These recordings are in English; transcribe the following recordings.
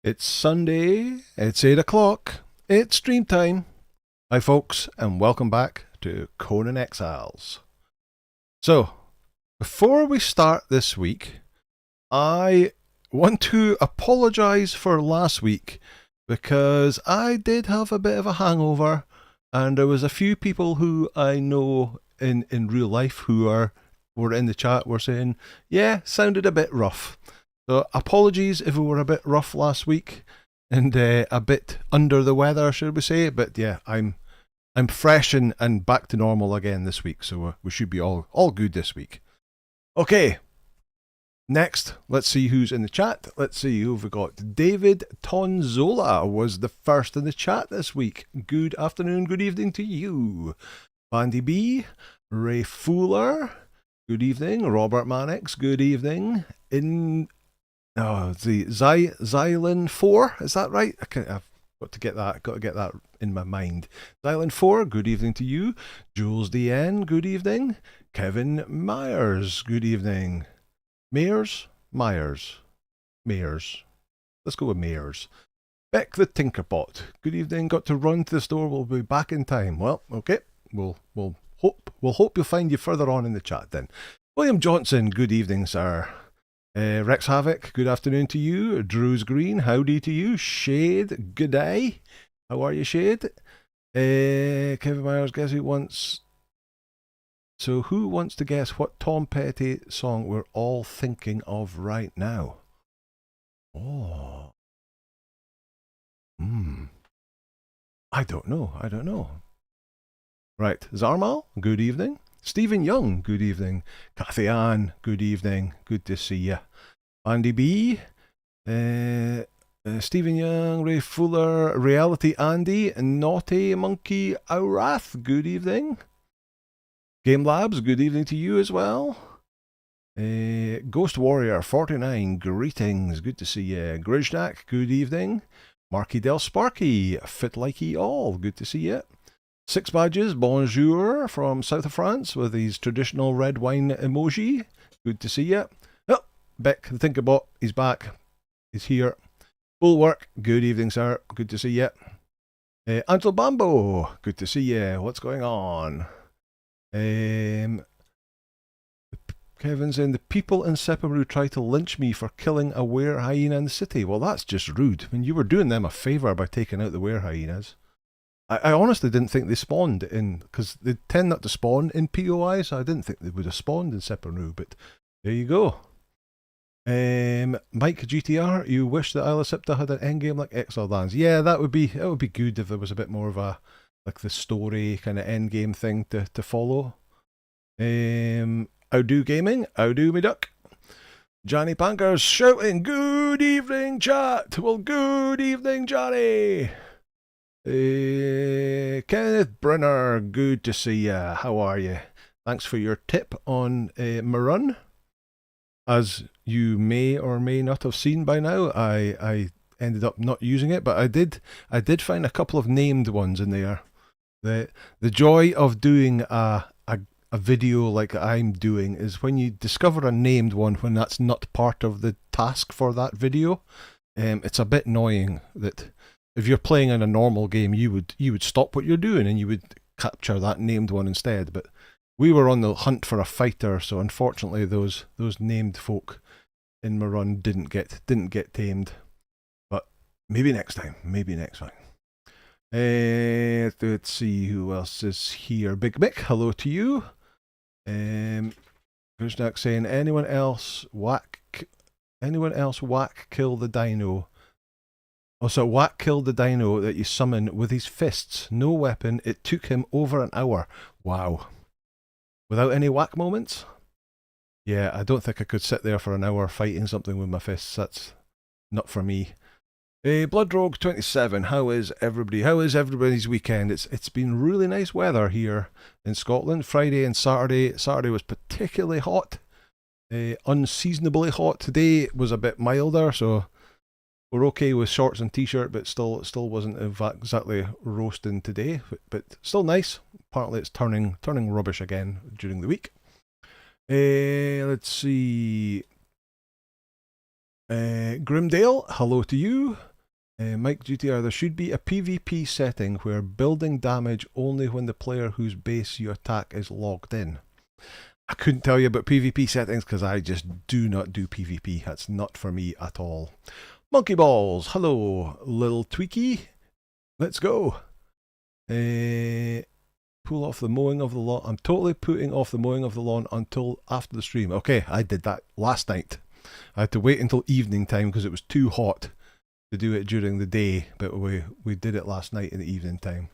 It's Sunday, it's 8 o'clock, it's stream time. Hi folks, and welcome back to Conan Exiles. So, before we start this week, I want to apologise for last week because I did have a bit of a hangover and there was a few people who I know in real life who were in the chat were saying, yeah, sounded a bit rough. So apologies if we were a bit rough last week and a bit under the weather, should we say? But yeah, I'm fresh and back to normal again this week, so we should be all good this week. Okay, next, let's see who's in the chat. Let's see who we've got. David Tonzola was the first in the chat this week. Good afternoon, good evening to you. Bandy B, Ray Fuller, good evening. Robert Mannix, good evening. The Xylin 4, is that right? I've got to get that in my mind. Xylin 4, good evening to you. Jules DN, good evening. Kevin Myers, good evening. Myers. Let's go with Myers. Beck the Tinkerbot, good evening. Got to run to the store. We'll be back in time. Well, okay. We'll hope you'll find you further on in the chat then. William Johnson, good evening, sir. Rex Havoc, good afternoon to you. Drews Green, howdy to you. Shade, good day. How are you, Shade? Kevin Myers, guess who wants... So who wants to guess what Tom Petty song we're all thinking of right now? Oh. I don't know. Right, Zarmal, good evening. Stephen Young, good evening. Kathy Ann, good evening. Good to see you. Andy B, Stephen Young, Ray Fuller, Reality Andy, Naughty Monkey Aurath, good evening. Game Labs, good evening to you as well. Ghost Warrior 49, greetings, good to see you. Griznak, good evening. Marky Del Sparky, fit like ye all, good to see you. Six Badges, bonjour, from south of France with his traditional red wine emoji. Good to see you. Oh, Beck, the Tinkerbot, he's back. He's here. Full work. Good evening, sir. Good to see you. Angelo Bambo, good to see you. What's going on? Kevin's saying, the people in Sepparu try to lynch me for killing a were hyena in the city. Well, that's just rude. I mean, you were doing them a favour by taking out the were hyenas. I honestly didn't think they spawned in, because they tend not to spawn in POI, so I didn't think they would have spawned in Sepparu, but there you go. Mike GTR, you wish that Isle of Siptah had an endgame like Exile Lands. Yeah, that would be good if there was a bit more of a, like the story kind of endgame thing to follow. Outdo Gaming, outdo me duck. Johnny Pankers shouting, good evening chat. Well, good evening Johnny. Kenneth Brenner, good to see ya. How are you? Thanks for your tip on Marun. As you may or may not have seen by now, I ended up not using it, but I did find a couple of named ones in there. The joy of doing a video like I'm doing is when you discover a named one when that's not part of the task for that video. It's a bit annoying that if you're playing in a normal game, you would stop what you're doing and you would capture that named one instead. But we were on the hunt for a fighter, so unfortunately those named folk in my run didn't get tamed. But maybe next time. Let's see who else is here. Big Mick, hello to you. Krishnak saying, anyone else whack kill the dino? Also, Whack killed the dino that you summon with his fists. No weapon. It took him over an hour. Wow. Without any whack moments? Yeah, I don't think I could sit there for an hour fighting something with my fists. That's not for me. Bloodrogue 27. How is everybody? How is everybody's weekend? It's been really nice weather here in Scotland. Friday and Saturday. Saturday was particularly hot. Unseasonably hot. Today was a bit milder, so we're okay with shorts and t-shirt, but still wasn't exactly roasting today, but still nice. Apparently it's turning rubbish again during the week. Let's see. Grimdale, hello to you. Mike GTR, there should be a PvP setting where building damage only when the player whose base you attack is logged in. I couldn't tell you about PvP settings because I just do not do PvP. That's not for me at all. Monkey Balls, hello, little Tweaky. Let's go. Pull off the mowing of the lawn. I'm totally putting off the mowing of the lawn until after the stream. Okay, I did that last night. I had to wait until evening time because it was too hot to do it during the day, but we did it last night in the evening time.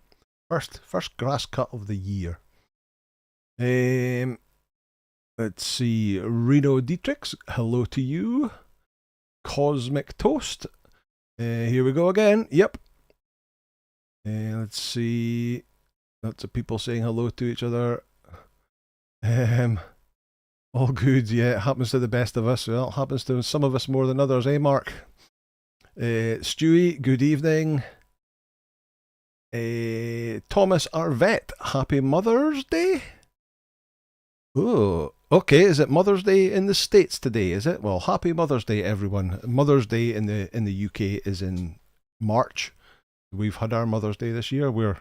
First grass cut of the year. Let's see, Reno Dietrichs, hello to you. Cosmic Toast, here we go again. Yep. Let's see, lots of people saying hello to each other. All good, yeah, it happens to the best of us. Well, it happens to some of us more than others, eh, Mark? Stewie, good evening. Thomas Arvette, happy Mother's Day. Oh, okay. Is it Mother's Day in the States today? Is it? Well, happy Mother's Day, everyone. Mother's Day in the UK is in March. We've had our Mother's Day this year. We're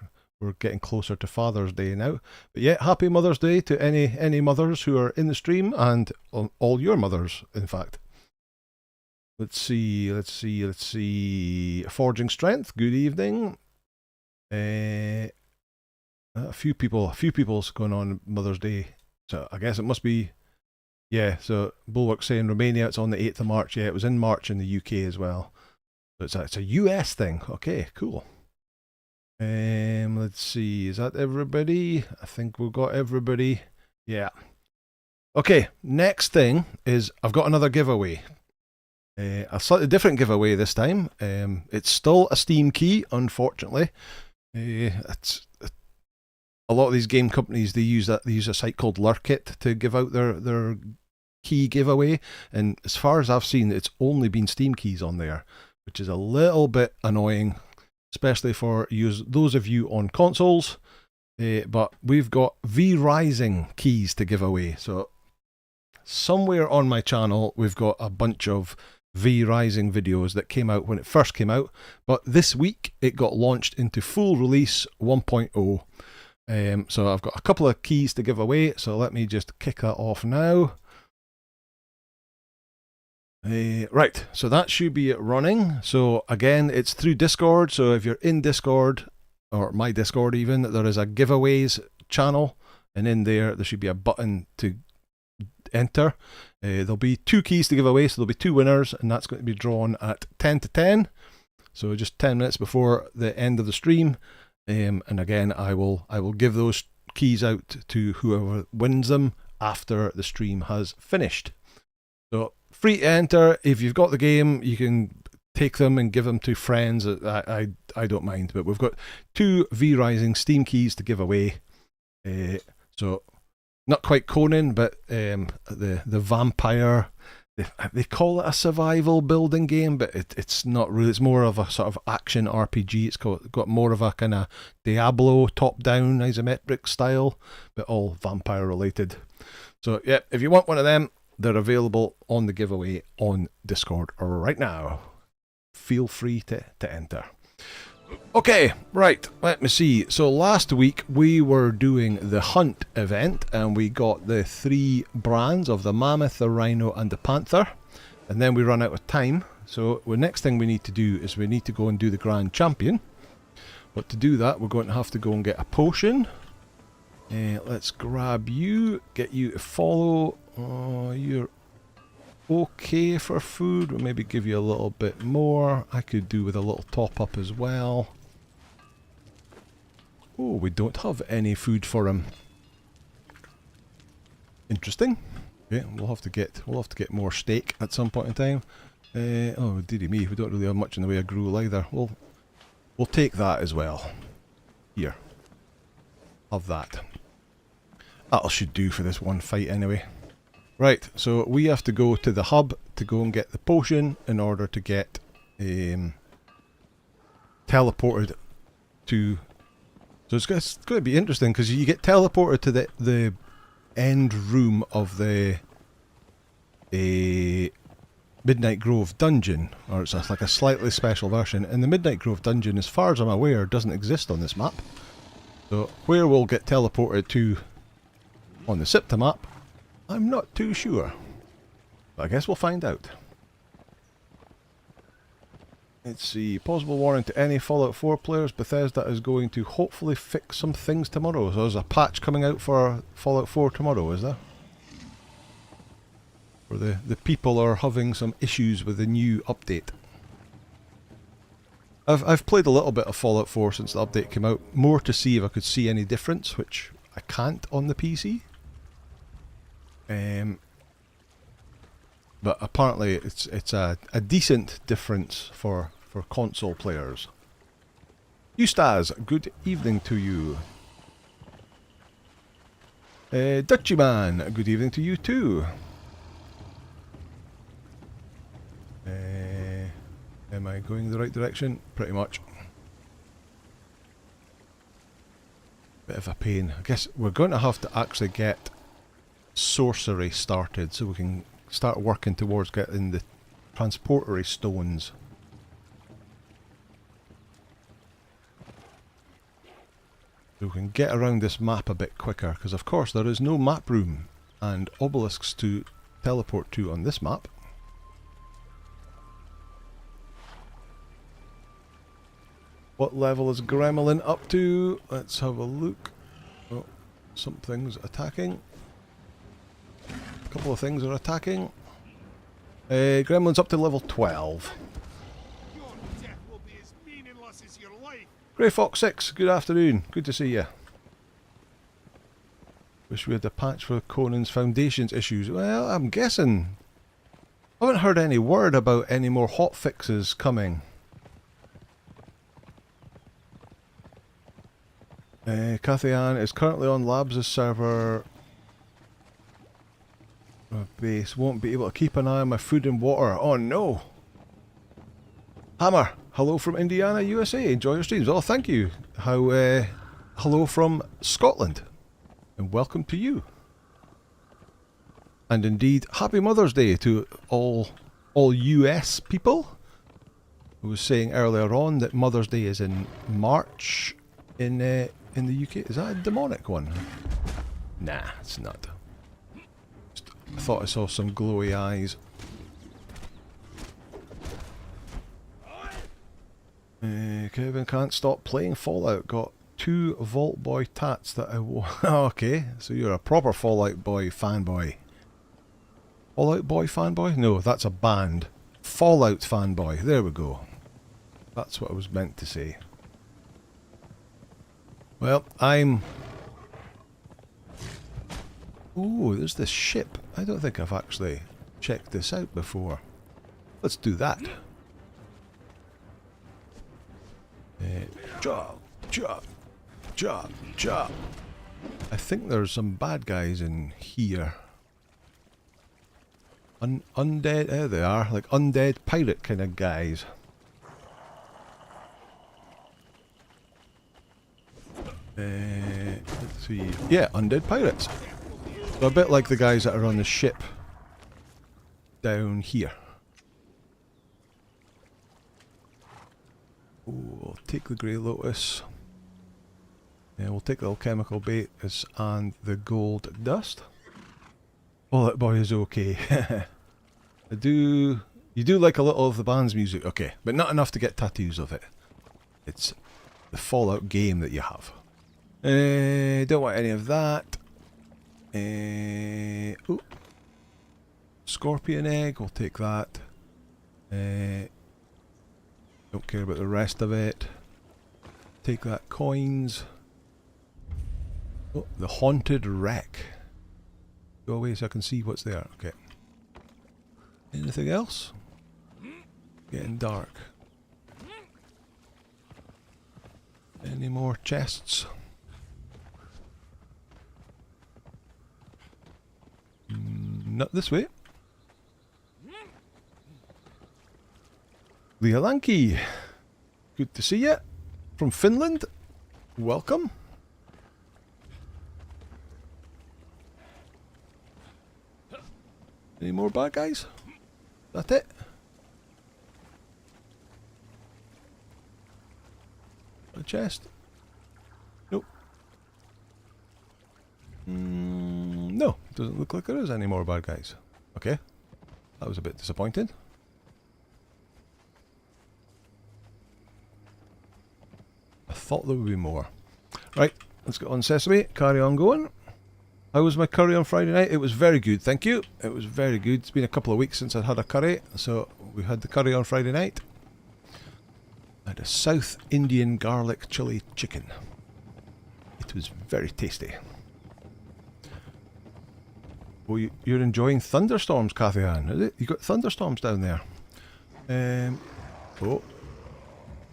getting closer to Father's Day now. But yeah, happy Mother's Day to any mothers who are in the stream and all your mothers, in fact. Let's see. Forging Strength, good evening. A few people's going on Mother's Day. So I guess it must be, yeah, so Bulwark saying Romania, it's on the 8th of March. Yeah, it was in March in the UK as well. So it's a US thing. Okay, cool. Let's see, is that everybody? I think we've got everybody. Yeah. Okay, next thing is I've got another giveaway. A slightly different giveaway this time. It's still a Steam key, unfortunately. It's a lot of these game companies, they use a site called Lurkit to give out their key giveaway, and as far as I've seen, it's only been Steam keys on there, which is a little bit annoying, especially for those of you on consoles. But we've got V-Rising keys to give away, so somewhere on my channel we've got a bunch of V-Rising videos that came out when it first came out, but this week it got launched into full release 1.0. So I've got a couple of keys to give away, so let me just kick that off now. Right, so that should be it running. So again, it's through Discord, so if you're in Discord, or my Discord even, there is a giveaways channel, and in there should be a button to enter. There'll be 2 keys to give away, so there'll be 2 winners, and that's going to be drawn at 10 to 10, so just 10 minutes before the end of the stream. And again, I will give those keys out to whoever wins them after the stream has finished. So free to enter. If you've got the game, you can take them and give them to friends. I don't mind, but we've got 2 V-Rising Steam keys to give away. So not quite Conan, but the vampire. They call it a survival building game, but it's not really. It's more of a sort of action RPG. It's got more of a kind of Diablo top-down isometric style, but all vampire related. So yeah, if you want one of them, they're available on the giveaway on Discord right now. Feel free to enter. Okay, right, let me see. So last week we were doing the hunt event, and we got the 3 brands of the mammoth, the rhino and the panther, and then we run out of time. So the next thing we need to do is we need to go and do the grand champion. But to do that, we're going to have to go and get a potion. Let's grab you, get you to follow. Oh, you're okay for food. We'll maybe give you a little bit more. I could do with a little top up as well. Oh, we don't have any food for him. Interesting. Okay, we'll have to get more steak at some point in time. Oh dearie me, we don't really have much in the way of gruel either. We'll take that as well. Here, have that. That should do for this one fight anyway. Right, so we have to go to the hub to go and get the potion in order to get teleported to. So it's going to be interesting because you get teleported to the end room of the maybe Midnight Grove dungeon, or it's like a slightly special version, and the Midnight Grove dungeon, as far as I'm aware, doesn't exist on this map. So where we'll get teleported to on the Siptah map, I'm not too sure. But I guess we'll find out. Let's see, possible warning to any Fallout 4 players, Bethesda is going to hopefully fix some things tomorrow. So there's a patch coming out for Fallout 4 tomorrow, is there? Where the people are having some issues with the new update. I've played a little bit of Fallout 4 since the update came out, more to see if I could see any difference, which I can't on the PC. But apparently it's a decent difference for console players. Eustace, good evening to you. Dutchyman, good evening to you too. Am I going in the right direction? Pretty much. Bit of a pain. I guess we're going to have to actually get sorcery started so we can start working towards getting the transportery stones. So we can get around this map a bit quicker, because of course there is no map room and obelisks to teleport to on this map. What level is Gremlin up to? Let's have a look. Oh, something's attacking. A couple of things are attacking. Gremlin's up to level 12. Your death will be as meaningless as your life. Grey Fox 6, good afternoon. Good to see you. Wish we had a patch for Conan's Foundations issues. Well, I'm guessing. I haven't heard any word about any more hotfixes coming. Cathian is currently on Labs' server. My base won't be able to keep an eye on my food and water. Oh no! Hammer, hello from Indiana, USA. Enjoy your streams. Oh, thank you. Hello from Scotland, and welcome to you. And indeed, Happy Mother's Day to all US people. I was saying earlier on that Mother's Day is in March in the UK. Is that a demonic one? Nah, it's not. I thought I saw some glowy eyes. Kevin can't stop playing Fallout. Got 2 Vault Boy tats that I okay, so you're a proper Fallout Boy fanboy. Fallout Boy fanboy? No, that's a band. Fallout fanboy. There we go. That's what I was meant to say. Well, I'm... Oh, there's this ship. I don't think I've actually checked this out before. Let's do that. Job. I think there's some bad guys in here. Undead, there they are, like undead pirate kind of guys. Let's see. Yeah, undead pirates. So a bit like the guys that are on the ship down here. Oh, we'll take the Grey Lotus. Yeah, we'll take the alchemical bait and the gold dust. Oh, that boy is okay. You do like a little of the band's music, okay, but not enough to get tattoos of it. It's the Fallout game that you have. Don't want any of that. Ooh. Scorpion egg, we'll take that. Don't care about the rest of it. Take that coins. Oh, the haunted wreck. Go away so I can see what's there. Okay. Anything else? Getting dark. Any more chests? Not this way. Lialanki, good to see you. From Finland, welcome. Any more bad guys? That it? A chest? Nope. No, doesn't look like there is any more bad guys. Okay, that was a bit disappointing. I thought there would be more. Right, let's get on Sesame, carry on going. How was my curry on Friday night? It was very good, thank you. It was very good. It's been a couple of weeks since I'd had a curry, so we had the curry on Friday night. I had a South Indian garlic chili chicken. It was very tasty. Oh, you're enjoying thunderstorms, Cathy Ann, is it? You got thunderstorms down there. Oh,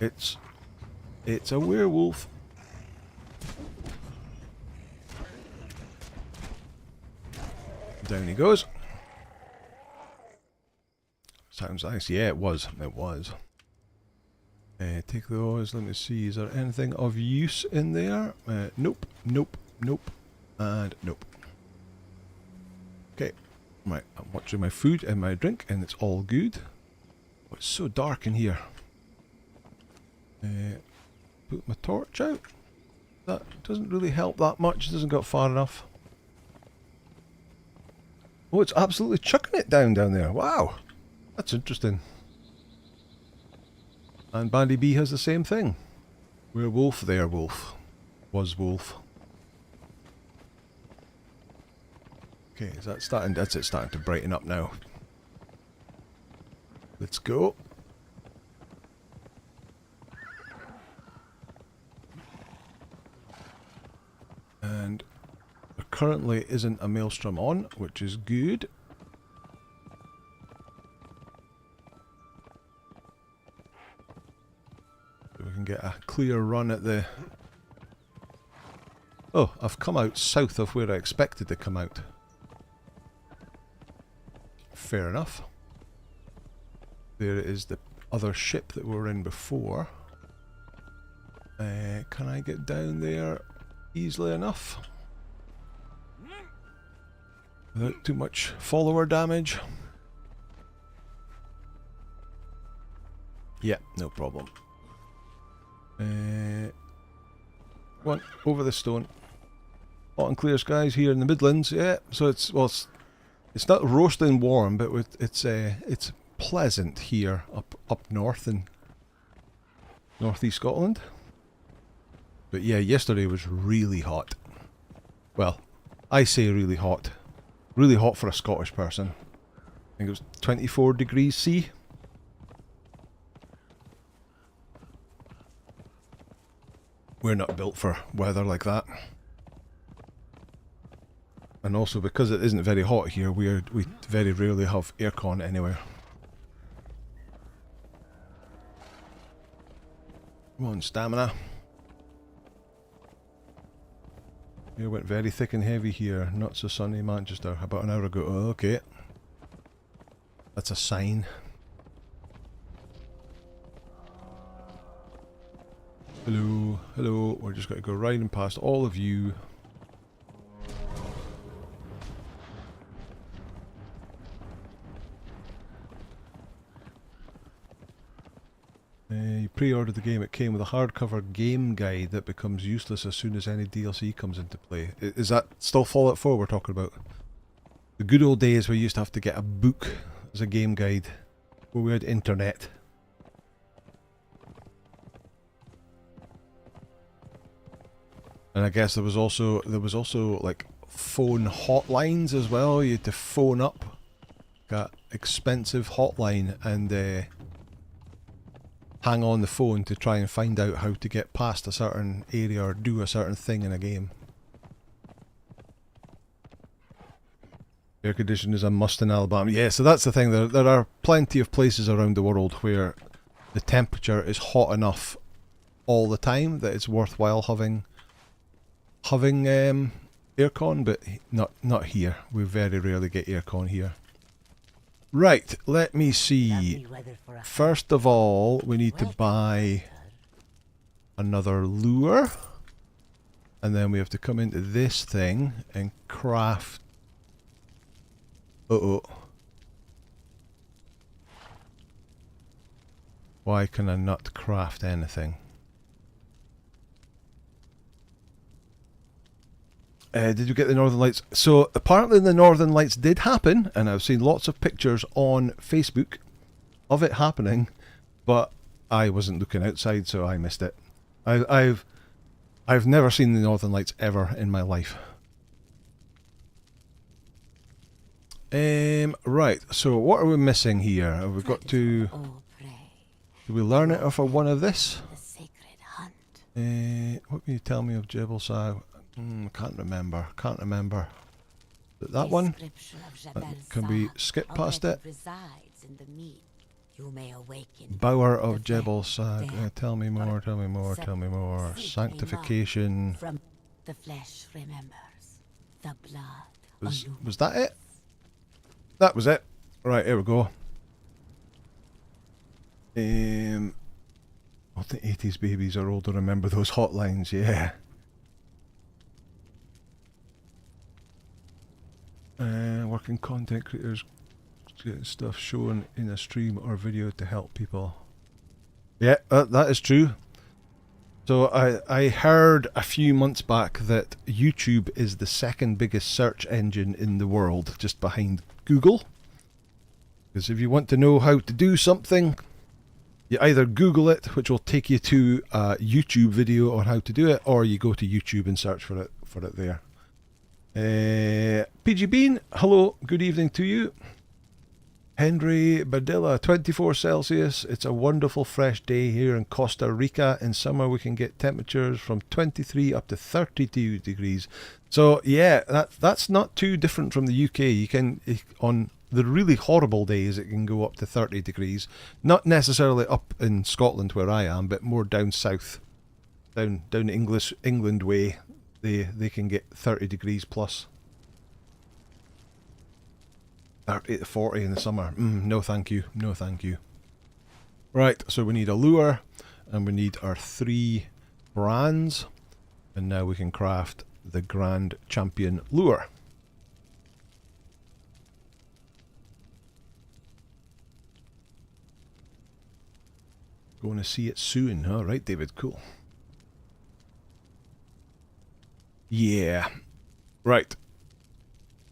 it's a werewolf. Down he goes. Sounds nice. Yeah, it was. It was. Take those. Let me see. Is there anything of use in there? Nope. Nope. Nope. And nope. Okay. Right. I'm watching my food and my drink, and it's all good. Oh, it's so dark in here. Put my torch out. That doesn't really help that much. It doesn't go far enough. Oh, it's absolutely chucking it down there. Wow. That's interesting. And Bandy B has the same thing. We're wolf, there wolf. Was wolf. Okay, is that starting? That's it, starting to brighten up now. Let's go. And there currently isn't a maelstrom on, which is good. So we can get a clear run at the... Oh, I've come out south of where I expected to come out. Fair enough. There is the other ship that we were in before. Can I get down there easily enough? Without too much follower damage? Yeah, no problem. One over the stone. Hot and clear skies here in the Midlands. Yeah, so it's it's not roasting warm, but it's pleasant here up north in northeast Scotland. But yeah, yesterday was really hot. Well, I say really hot. Really hot for a Scottish person. I think it was 24 degrees C. We're not built for weather like that. And also because it isn't very hot here, we very rarely have aircon anywhere. Come on, stamina. It went very thick and heavy here. Not so sunny Manchester about an hour ago. Oh, okay. That's a sign. Hello, hello. We're just going to go riding past all of you. You pre-ordered the game. It came with a hardcover game guide that becomes useless as soon as any DLC comes into play. Is that still Fallout 4 we're talking about? The good old days where you used to have to get a book as a game guide, where we had internet. And I guess there was also like phone hotlines as well. You had to phone up, got expensive hotline, and hang on the phone to try and find out how to get past a certain area or do a certain thing in a game. Air conditioning is a must in Alabama. Yeah, so that's the thing. There are plenty of places around the world where the temperature is hot enough all the time that it's worthwhile having aircon, but not here. We very rarely get aircon here. Right, let me see. First of all, we need to buy another lure. And then we have to come into this thing and craft... Uh-oh. Why can I not craft anything? Did you get the Northern Lights? So apparently the Northern Lights did happen, and I've seen lots of pictures on Facebook of it happening, but I wasn't looking outside, so I missed it. I've never seen the Northern Lights ever in my life. Right, so what are we missing here? Have we got to... Do we learn it off of one of this? What can you tell me of Jebel Saw? Can't remember. That one? Can we skip past it? Bower of Jebel Saw. Tell me more. Sanctification. From the flesh remembers, the blood. Was that it? That was it. Right, here we go. I think 80s babies are old to remember those hotlines, yeah. Working content creators getting stuff shown in a stream or video to help people. Yeah, that is true. So I heard a few months back that YouTube is the second biggest search engine in the world, just behind Google. Because if you want to know how to do something, you either Google it, which will take you to a YouTube video on how to do it, or you go to YouTube and search for it there. PG Bean, hello, good evening to you. Henry Badilla, 24 Celsius. It's a wonderful fresh day here in Costa Rica. In summer we can get temperatures from 23 up to 32 degrees. So yeah, that's not too different from the UK. You can, on the really horrible days, it can go up to 30 degrees. Not necessarily up in Scotland where I am, but more down south, down England way. They can get 30 degrees plus. 30 to 40 in the summer. No thank you. No thank you. Right, so we need a lure, and we need our 3 brands, and now we can craft the Grand Champion lure. Going to see it soon. Alright, David, cool. Yeah. Right.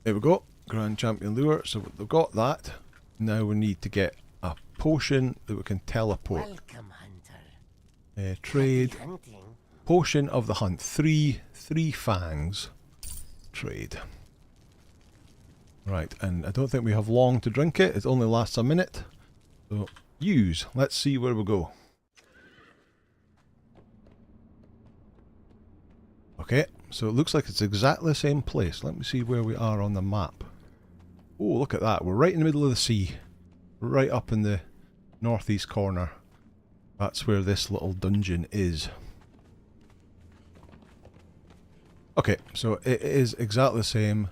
There we go. Grand Champion lure. So we've got that. Now we need to get a potion that we can teleport. Welcome, hunter. Trade. Hunting. Potion of the hunt. Three fangs. Trade. Right, and I don't think we have long to drink it. It only lasts a minute. So use. Let's see where we go. Okay, so it looks like it's exactly the same place. Let me see where we are on the map. Oh, look at that. We're right in the middle of the sea. Right up in the northeast corner. That's where this little dungeon is. Okay, so it is exactly the same.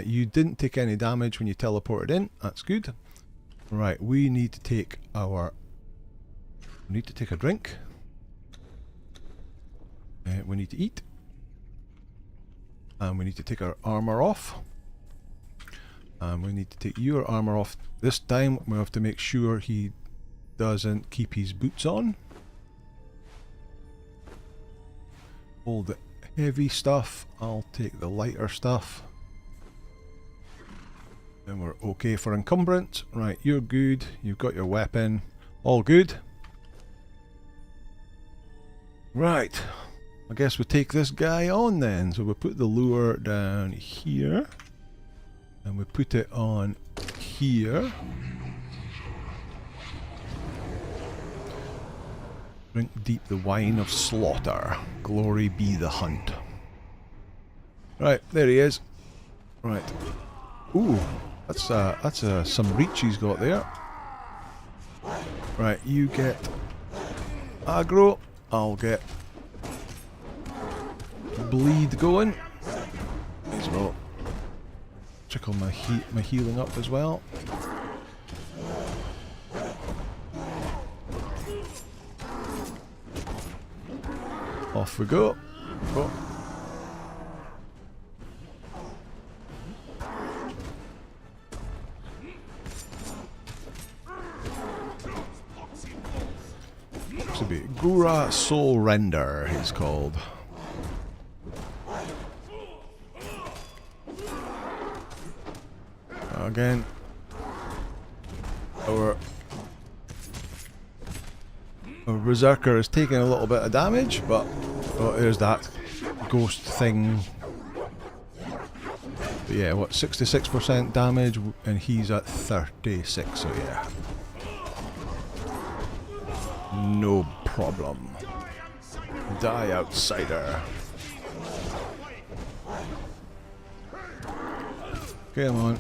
You didn't take any damage when you teleported in. That's good. Right, we need to take our... We need to take a drink. We need to eat. And we need to take our armor off. And we need to take your armor off. This time we have to make sure he doesn't keep his boots on. All the heavy stuff, I'll take the lighter stuff. Then we're okay for encumbrance. Right, you're good. You've got your weapon. All good. Right. I guess we take this guy on then. So we put the lure down here. And we put it on here. Drink deep the wine of slaughter. Glory be the hunt. Right, there he is. Right. Ooh, that's some reach he's got there. Right, you get aggro. I'll get bleed going. As well. Trickle my healing up as well. Off we go. Oh. This would be Gura Soul Render, he's called. Again, our Berserker is taking a little bit of damage, but oh, there's that ghost thing. But yeah, what, 66% damage, and he's at 36, so yeah. No problem. Die, outsider. Come on.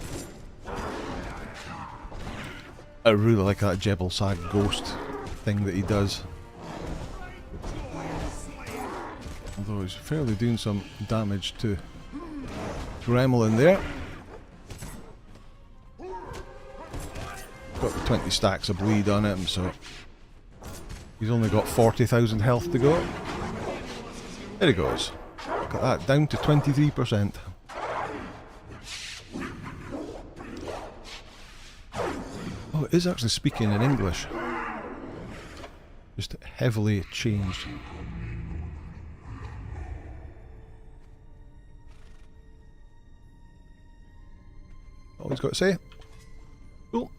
I really like that Jebel Sag ghost thing that he does. Although he's fairly doing some damage to Gremlin there. Got the 20 stacks of bleed on him, so he's only got 40,000 health to go. There he goes. Look at that, down to 23%. Oh, it is actually speaking in English. Just heavily changed. All he's got to say. Cool.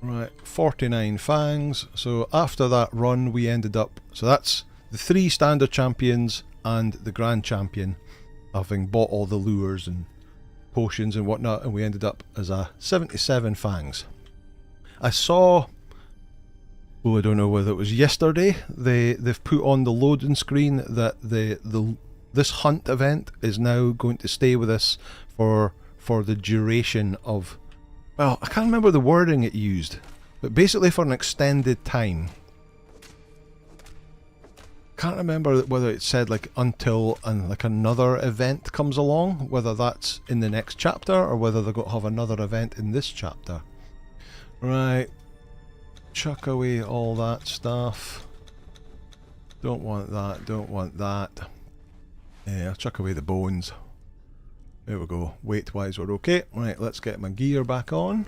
Right, 49 fangs. So after that run we ended up... So that's the 3 standard champions and the grand champion, having bought all the lures and potions and whatnot, and we ended up as a 77 fangs. I saw... Well, I don't know whether it was yesterday, they've put on the loading screen that this hunt event is now going to stay with us for the duration of... Well, I can't remember the wording it used, but basically for an extended time. Can't remember whether it said like until like another event comes along, whether that's in the next chapter or whether they're going to have another event in this chapter. Right, chuck away all that stuff. Don't want that, don't want that. Yeah, I'll chuck away the bones. There we go, weight wise we're okay. Right, let's get my gear back on.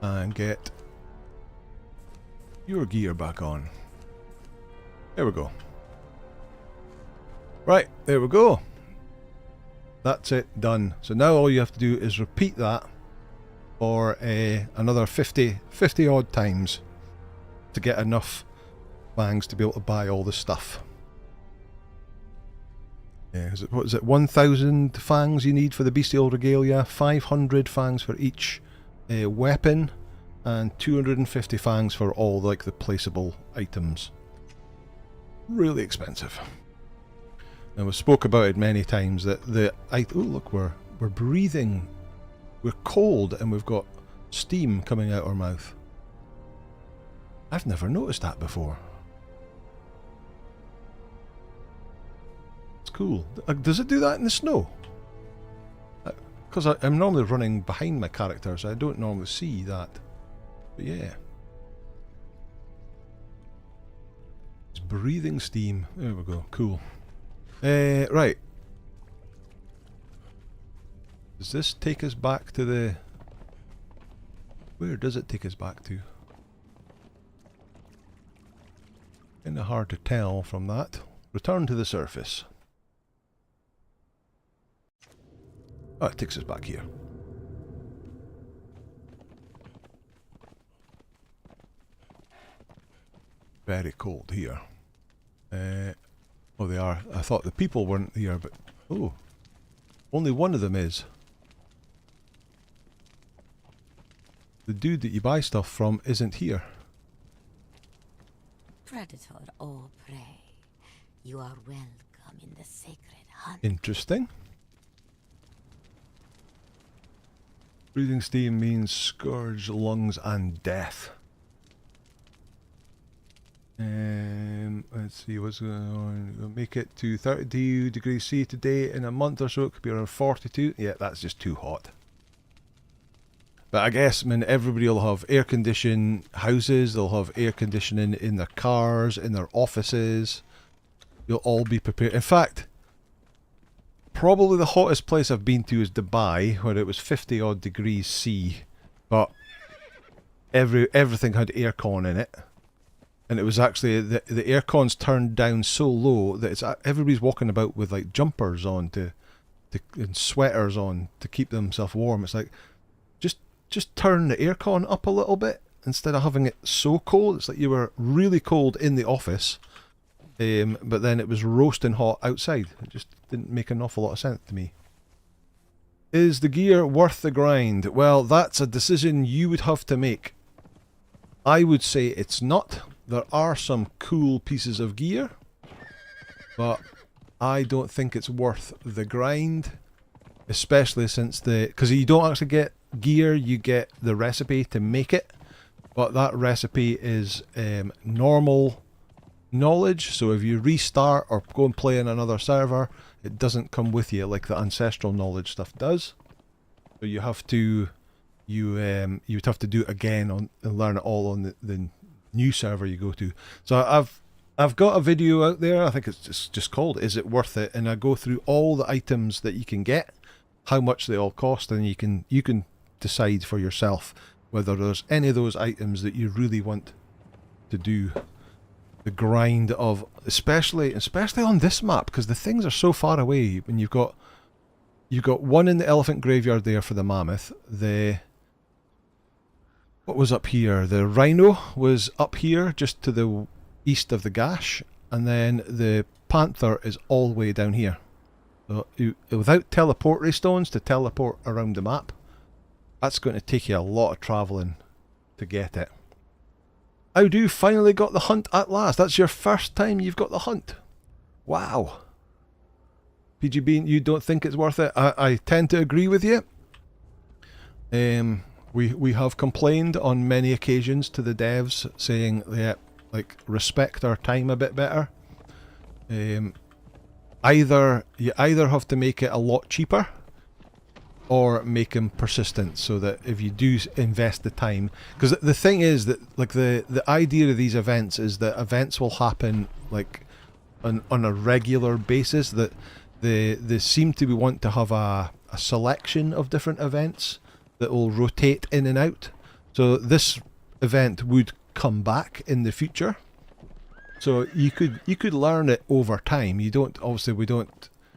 And get your gear back on. There we go. Right, there we go. That's it, done. So now all you have to do is repeat that for another 50 odd times to get enough fangs to be able to buy all the stuff. Yeah, what is it, 1,000 fangs you need for the bestial regalia, 500 fangs for each weapon, and 250 fangs for all like the placeable items. Really expensive. And we spoke about it many times that oh look, we're breathing. We're cold and we've got steam coming out our mouth. I've never noticed that before. It's cool. Does it do that in the snow? Because I'm normally running behind my character, so I don't normally see that. But yeah. It's breathing steam. There we go. Cool. Right. Does this take us back to the... Where does it take us back to? Kinda hard to tell from that. Return to the surface. Oh, it takes us back here. Very cold here. Oh, they are. I thought the people weren't here, but... Oh. Only one of them is. The dude that you buy stuff from isn't here. Predator or prey, you are welcome in the sacred hunt. Interesting. Breathing steam means scourge, lungs, and death. Let's see what's going on. We'll make it to 32 degrees C today. In a month or so it could be around 42. Yeah, that's just too hot. But I guess, I mean, everybody will have air-conditioned houses. They'll have air conditioning in their cars, in their offices. You'll all be prepared. In fact, probably the hottest place I've been to is Dubai, where it was 50 odd degrees C, but everything had aircon in it. And it was actually, the aircon's turned down so low that it's everybody's walking about with like jumpers on to and sweaters on to keep themselves warm. It's like, just turn the aircon up a little bit instead of having it so cold. It's like you were really cold in the office, but then it was roasting hot outside. It just didn't make an awful lot of sense to me. Is the gear worth the grind? Well, that's a decision you would have to make. I would say it's not. There are some cool pieces of gear, but I don't think it's worth the grind, especially since because you don't actually get gear, you get the recipe to make it, but that recipe is normal knowledge, so if you restart or go and play in another server, it doesn't come with you like the ancestral knowledge stuff does. So you have to you'd have to do it again and learn it all on the new server you go to. So I've got a video out there, I think it's just called Is It Worth It? And I go through all the items that you can get, how much they all cost, and you can decide for yourself whether there's any of those items that you really want to do the grind of, especially on this map, because the things are so far away. When you've got one in the elephant graveyard there for the mammoth, what was up here? The rhino was up here just to the east of the gash, and then the panther is all the way down here. So without teleportary stones to teleport around the map, that's going to take you a lot of travelling to get it. How do you finally got the hunt at last? That's your first time you've got the hunt. Wow. PGB, you don't think it's worth it? I tend to agree with you. We have complained on many occasions to the devs saying, yeah, like, respect our time a bit better. You either have to make it a lot cheaper, or make them persistent, so that if you do invest the time, because the thing is that, like, the idea of these events is that events will happen like on a regular basis, that they seem to want to have a selection of different events that will rotate in and out. So this event would come back in the future, so you could learn it over time. You don't, obviously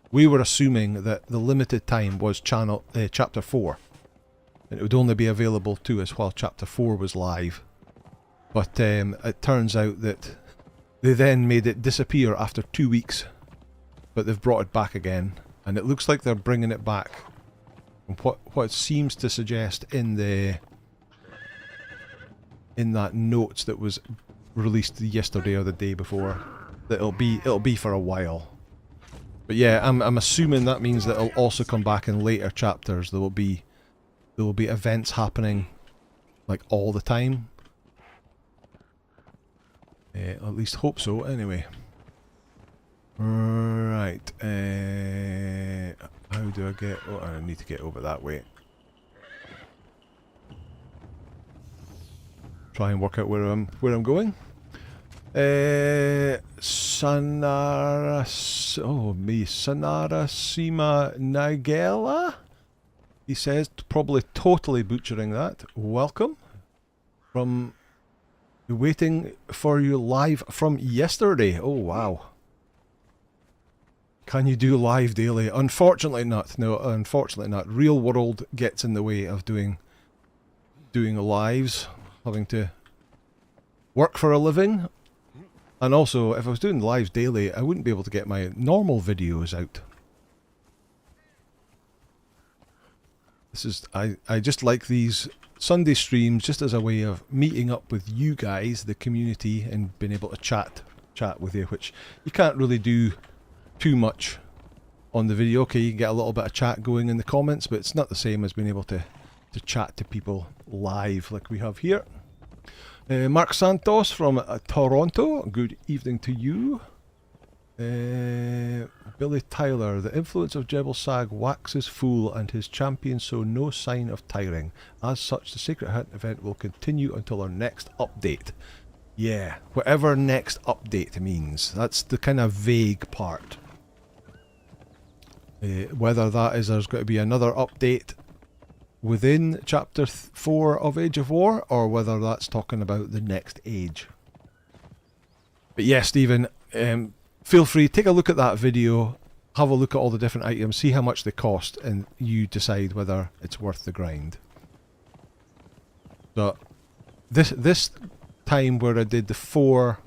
we were assuming that the limited time was chapter 4, and it would only be available to us while chapter 4 was live, but it turns out that they then made it disappear after 2 weeks, but they've brought it back again, and it looks like they're bringing it back. And what it seems to suggest in that notes that was released yesterday or the day before, that it'll be for a while. But yeah, I'm assuming that means that it'll also come back in later chapters. There will be events happening like all the time. At least hope so. Anyway, right. How do I get? Oh, I need to get over that way. Try and work out where I'm going. Sanara Sima Nagela? He says, probably totally butchering that. Welcome. From waiting for you live from yesterday. Oh wow. Can you do live daily? Unfortunately not. No, unfortunately not. Real world gets in the way of doing lives, having to work for a living. And also, if I was doing lives daily, I wouldn't be able to get my normal videos out. I just like these Sunday streams just as a way of meeting up with you guys, the community, and being able to chat with you, which you can't really do too much on the video. Okay, you can get a little bit of chat going in the comments, but it's not the same as being able to chat to people live like we have here. Mark Santos from Toronto, good evening to you. Billy Tyler, the influence of Jebel Sag waxes full and his champions show no sign of tiring. As such, the Sacred Hunt event will continue until our next update. Yeah, whatever next update means. That's the kind of vague part. Whether that is there's going to be another update within chapter 4 of Age of War, or whether that's talking about the next age. But yeah, Stephen, feel free, take a look at that video, have a look at all the different items, see how much they cost, and you decide whether it's worth the grind. So this time where I did the four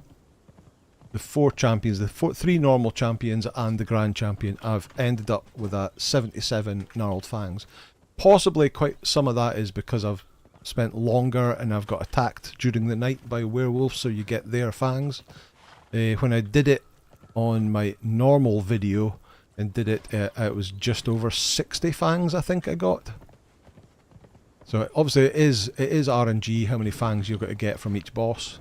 champions, three normal champions and the grand champion, I've ended up with a 77 gnarled fangs. Possibly quite some of that is because I've spent longer and I've got attacked during the night by werewolves, so you get their fangs. When I did it on my normal video and did it, it was just over 60 fangs I think I got. So obviously it is RNG how many fangs you've got to get from each boss.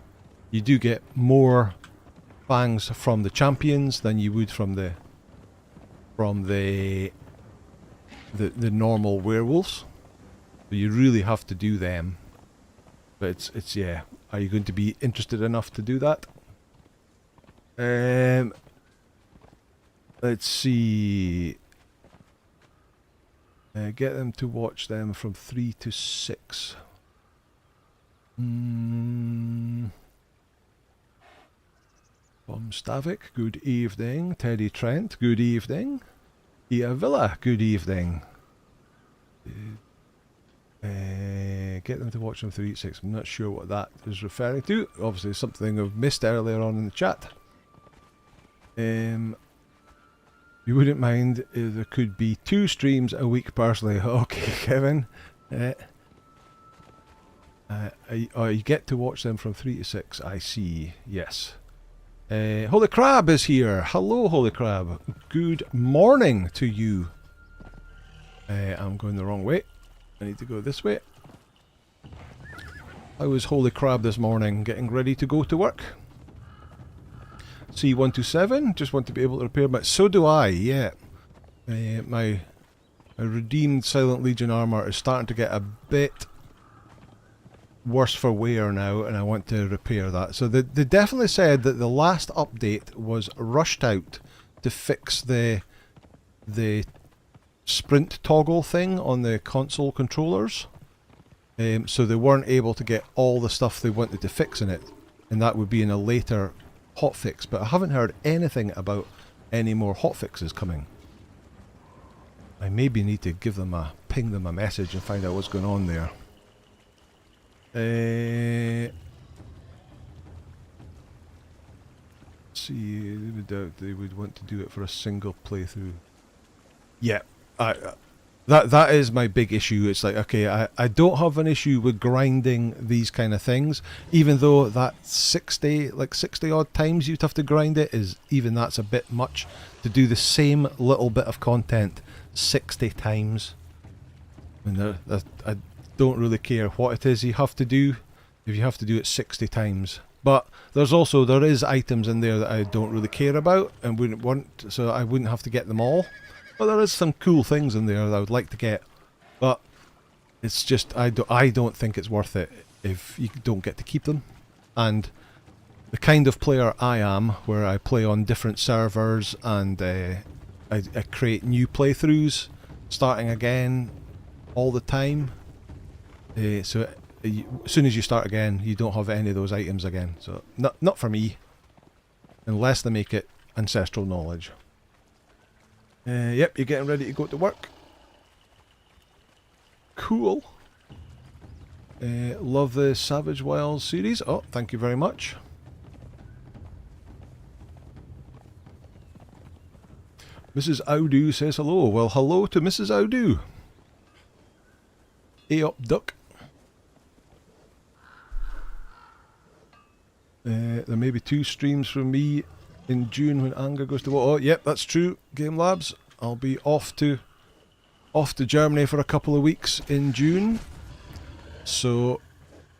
You do get more fangs from the champions than you would from the normal werewolves. So you really have to do them. But it's yeah. Are you going to be interested enough to do that? Let's see. Get them to watch them from 3 to 6. Bom Stavik, good evening. Teddy Trent, good evening. Ia Villa, good evening. Get them to watch them 3 to 6. I'm not sure what that is referring to. Obviously something I've missed earlier on in the chat. You wouldn't mind if there could be 2 streams a week personally. Okay, Kevin. You get to watch them from 3 to 6. I see. Yes. Holy Crab is here. Hello, Holy Crab. Good morning to you. I'm going the wrong way. I need to go this way. I was Holy Crab this morning, getting ready to go to work. C127, just want to be able to repair my... So do I, yeah. My redeemed Silent Legion armour is starting to get a bit worse for wear now, and I want to repair that. So they definitely said that the last update was rushed out to fix the sprint toggle thing on the console controllers. So they weren't able to get all the stuff they wanted to fix in it, and that would be in a later hotfix. But I haven't heard anything about any more hotfixes coming. I maybe need to ping them a message and find out what's going on there. Let's see, they would want to do it for a single playthrough. Yeah, that is my big issue. It's like, okay, I don't have an issue with grinding these kind of things, even though that 60 odd times you'd have to grind it is, even that's a bit much to do the same little bit of content 60 times. And I don't really care what it is you have to do if you have to do it 60 times. But there is items in there that I don't really care about and wouldn't want, so I wouldn't have to get them all. But there is some cool things in there that I would like to get. But it's just, I don't think it's worth it if you don't get to keep them. And the kind of player I am, where I play on different servers and I create new playthroughs, starting again all the time. So as soon as you start again, you don't have any of those items again. So not for me, unless they make it ancestral knowledge. Yep, you're getting ready to go to work. Cool. Love the Savage Wilds series. Oh, thank you very much. Mrs. Audu says hello. Well, hello to Mrs. Audu. Hey up, duck. There may be 2 streams from me in June when Anger goes to war. Oh, yep, that's true. Game Labs. I'll be off to Germany for a couple of weeks in June. So,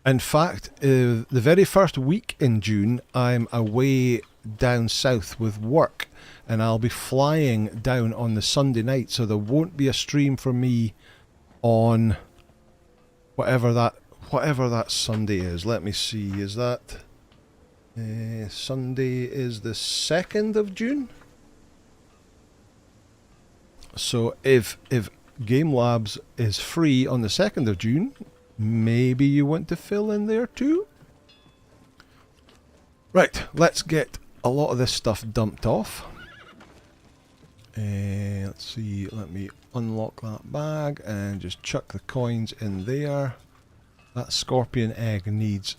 in fact, the very first week in June, I'm away down south with work, and I'll be flying down on the Sunday night. So there won't be a stream from me on whatever that Sunday is. Let me see. Is that? Sunday is the 2nd of June. So if Game Labs is free on the 2nd of June, maybe you want to fill in there too? Right, let's get a lot of this stuff dumped off. Let's see, let me unlock that bag and just chuck the coins in there. That scorpion egg needs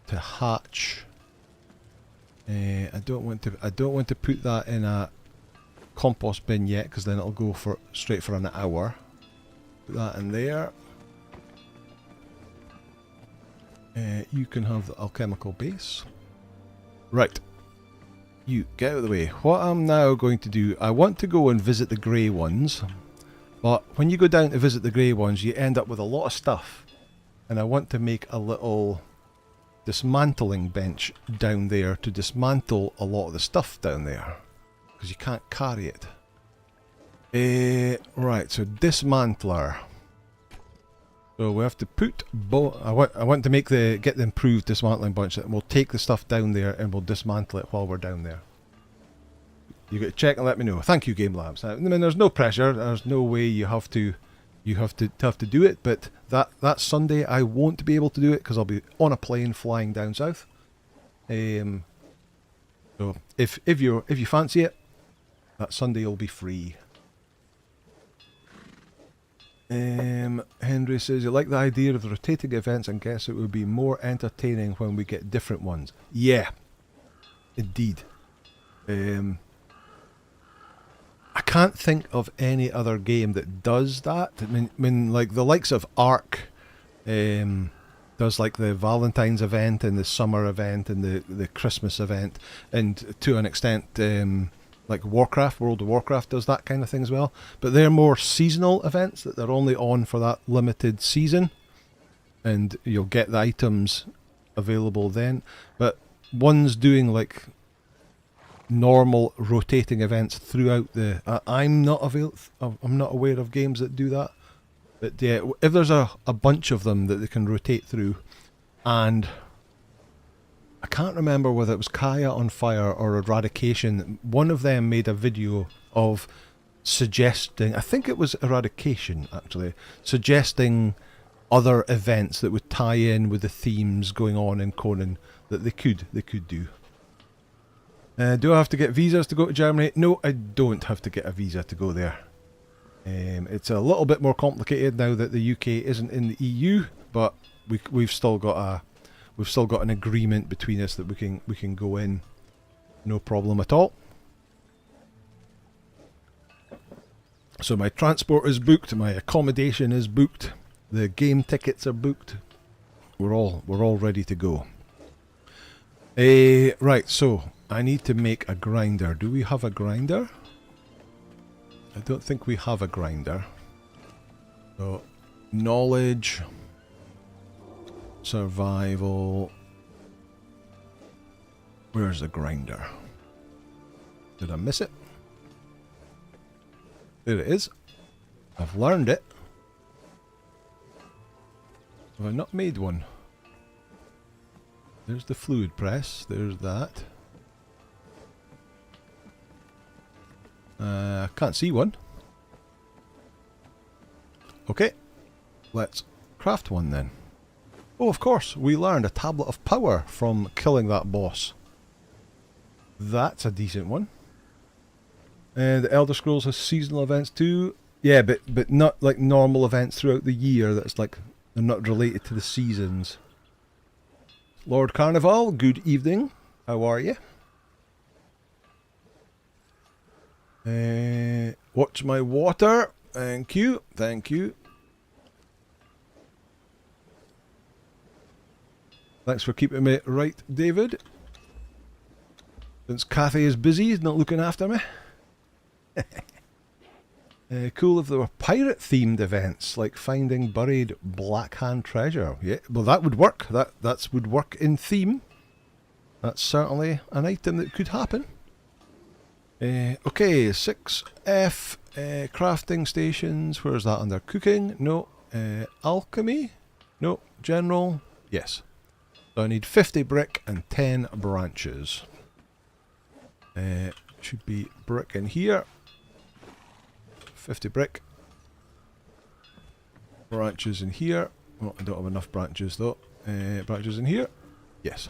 to hatch. I don't want to put that in a compost bin yet, because then it'll go for straight for an hour. Put that in there. You can have the alchemical base. Right. You get out of the way. What I'm now going to do, I want to go and visit the grey ones, but when you go down to visit the grey ones, you end up with a lot of stuff, and I want to make a little dismantling bench down there to dismantle a lot of the stuff down there, because you can't carry it. Right, so dismantler. So we have to put I want to make get the improved dismantling bunch, and we'll take the stuff down there and we'll dismantle it while we're down there. You got to check and let me know. Thank you, Game Labs. I mean, there's no pressure. There's no way you have to do it. But that Sunday I won't be able to do it because I'll be on a plane flying down south. So if you fancy it, that Sunday will be free. Henry says, you like the idea of the rotating events and guess it would be more entertaining when we get different ones. Yeah, indeed. I can't think of any other game that does that. I mean like the likes of Ark does like the Valentine's event and the summer event and the Christmas event, and to an extent like Warcraft, World of Warcraft does that kind of thing as well. But they're more seasonal events that they're only on for that limited season, and you'll get the items available then. But one's doing like normal rotating events throughout the... I'm not aware of games that do that. But yeah, if there's a bunch of them that they can rotate through, and I can't remember whether it was Kaya on Fire or Eradication. One of them made a video of suggesting, I think it was Eradication actually, suggesting other events that would tie in with the themes going on in Conan that they could do. Do I have to get visas to go to Germany? No, I don't have to get a visa to go there. It's a little bit more complicated now that the UK isn't in the EU, but we've still got an agreement between us that we can go in, no problem at all. So my transport is booked, my accommodation is booked, the game tickets are booked. We're all ready to go. Right, so I need to make a grinder. Do we have a grinder? I don't think we have a grinder. So knowledge, survival. Where's the grinder? Did I miss it? There it is. I've learned it. Have I not made one? There's the fluid press. There's that. I can't see one. Okay. Let's craft one then. Oh, of course, we learned a tablet of power from killing that boss. That's a decent one. The Elder Scrolls has seasonal events too. Yeah, but not like normal events throughout the year. That's like, they're not related to the seasons. Lord Carnival, good evening. How are you? Watch my water. Thank you. Thank you. Thanks for keeping me right, David. Since Cathy is busy, he's not looking after me. Cool if there were pirate-themed events, like finding buried Black Hand treasure. Yeah, well that would work. That would work in theme. That's certainly an item that could happen. Okay, 6F, crafting stations. Where's that under? Cooking? No. Alchemy? No. General? Yes. So I need 50 brick and 10 branches. Should be brick in here. 50 brick. Branches in here. Oh, I don't have enough branches though. Branches in here. Yes.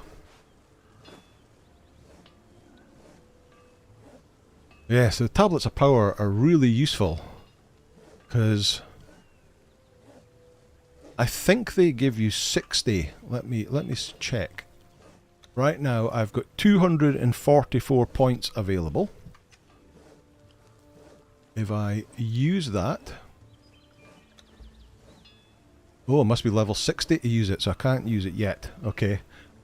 Yeah, so tablets of power are really useful because I think they give you 60. Let me check. Right now I've got 244 points available. If I use that, oh, it must be level 60 to use it, so I can't use it yet. Okay,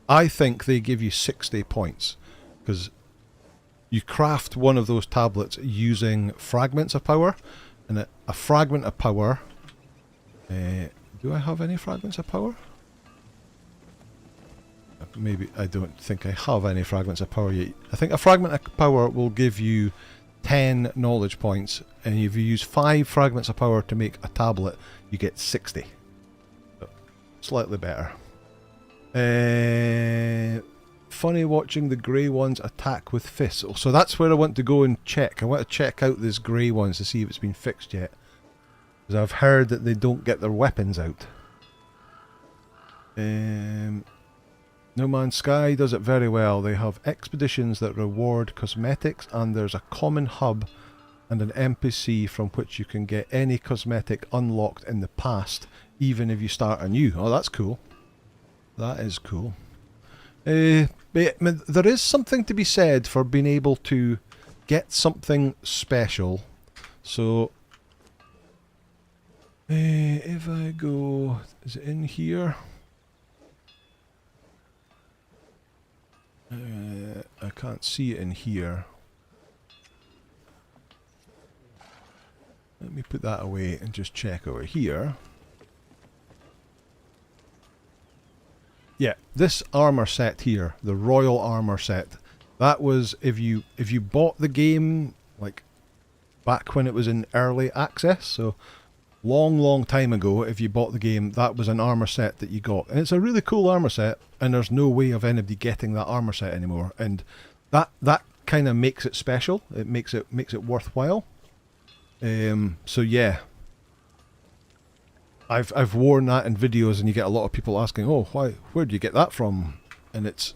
I think they give you 60 points because you craft one of those tablets using fragments of power, and a fragment of power. Do I have any fragments of power? Maybe I don't think I have any fragments of power yet. I think a fragment of power will give you 10 knowledge points, and if you use 5 fragments of power to make a tablet, you get 60. So, slightly better. Funny watching the grey ones attack with fists. So that's where I want to go and check. I want to check out this grey ones to see if it's been fixed yet. Because I've heard that they don't get their weapons out. No Man's Sky does it very well. They have expeditions that reward cosmetics, and there's a common hub and an NPC from which you can get any cosmetic unlocked in the past, even if you start anew. Oh, that's cool. That is cool. But there is something to be said for being able to get something special. So, if I go, is it in here? I can't see it in here. Let me put that away and just check over here. Yeah, this armor set here, the Royal Armor set, that was if you bought the game like back when it was in early access, so long time ago, if you bought the game, that was an armor set that you got. And it's a really cool armor set, and there's no way of anybody getting that armor set anymore. And that kind of makes it special. It makes it worthwhile. So yeah. I've worn that in videos, and you get a lot of people asking, "Oh, where do you get that from?" And it's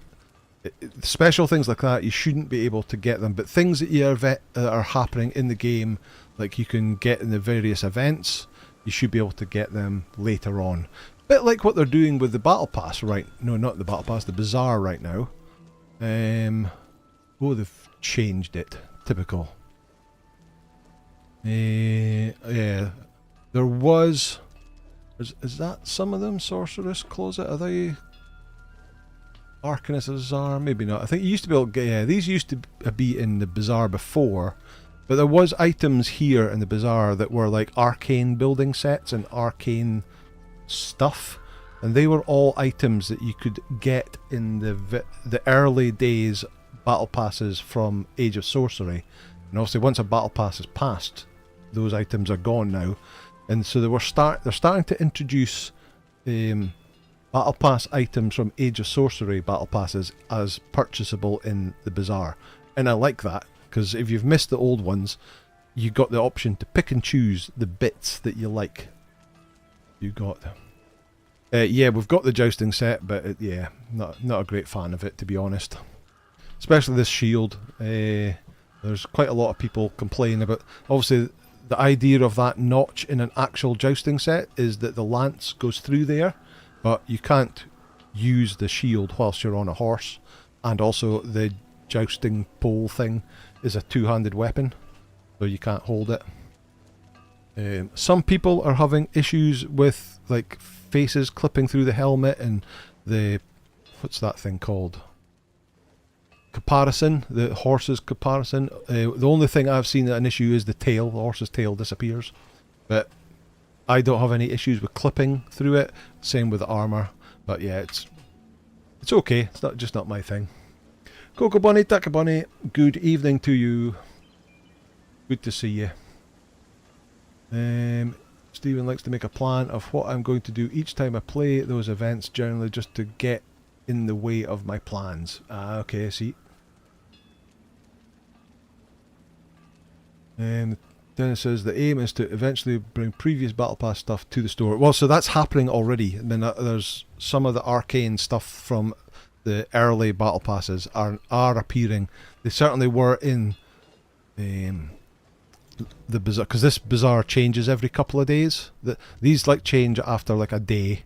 special things like that. You shouldn't be able to get them, but things that are happening in the game, like you can get in the various events, you should be able to get them later on. Bit like what they're doing with the Battle Pass, right? No, not the Battle Pass, the Bazaar right now. Oh, they've changed it. Typical. Yeah, there was. Is that some of them? Sorceress Closet? Are they? Arcanist Bazaar? Maybe not. I think you used to be able to get, yeah, these used to be in the Bazaar before, but there was items here in the Bazaar that were like arcane building sets and arcane stuff, and they were all items that you could get in the early days battle passes from Age of Sorcery. And obviously once a battle pass is passed, those items are gone now. And so they're starting to introduce Battle Pass items from Age of Sorcery Battle Passes as purchasable in the Bazaar. And I like that, because if you've missed the old ones, you got the option to pick and choose the bits that you like. You got... yeah, we've got the jousting set, but yeah, not a great fan of it, to be honest. Especially this shield. There's quite a lot of people complaining about... Obviously, the idea of that notch in an actual jousting set is that the lance goes through there, but you can't use the shield whilst you're on a horse, and also the jousting pole thing is a two-handed weapon, so you can't hold it. Some people are having issues with like faces clipping through the helmet and the... what's that thing called? Caparison, the horse's caparison. The only thing I've seen that an issue is the tail. The horse's tail disappears, but I don't have any issues with clipping through it. Same with the armor, but yeah, it's okay. It's not my thing. Coco Bunny, Taka Bunny, good evening to you. Good to see you. Stephen likes to make a plan of what I'm going to do each time I play those events, generally just to get in the way of my plans. Okay, I see. Dennis says the aim is to eventually bring previous Battle Pass stuff to the store. Well, so that's happening already. I mean, there's some of the arcane stuff from the early Battle Passes are appearing. They certainly were in the bazaar, because this bazaar changes every couple of days. These like change after like a day,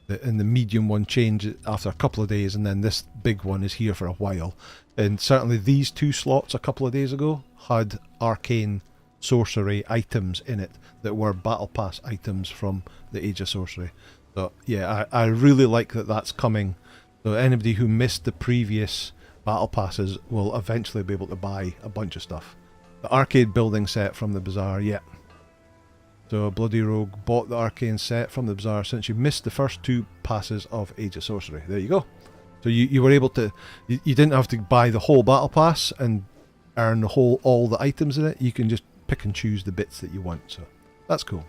and the medium one changes after a couple of days, and then this big one is here for a while. And certainly these two slots a couple of days ago had arcane sorcery items in it that were battle pass items from the Age of Sorcery. So yeah, I really like that that's coming. So anybody who missed the previous battle passes will eventually be able to buy a bunch of stuff. The arcade building set from the bazaar, yeah. So Bloody Rogue bought the arcane set from the bazaar since you missed the first two passes of Age of Sorcery. There you go. So you were able to, you didn't have to buy the whole battle pass and earn all the items in it. You can just pick and choose the bits that you want. So that's cool.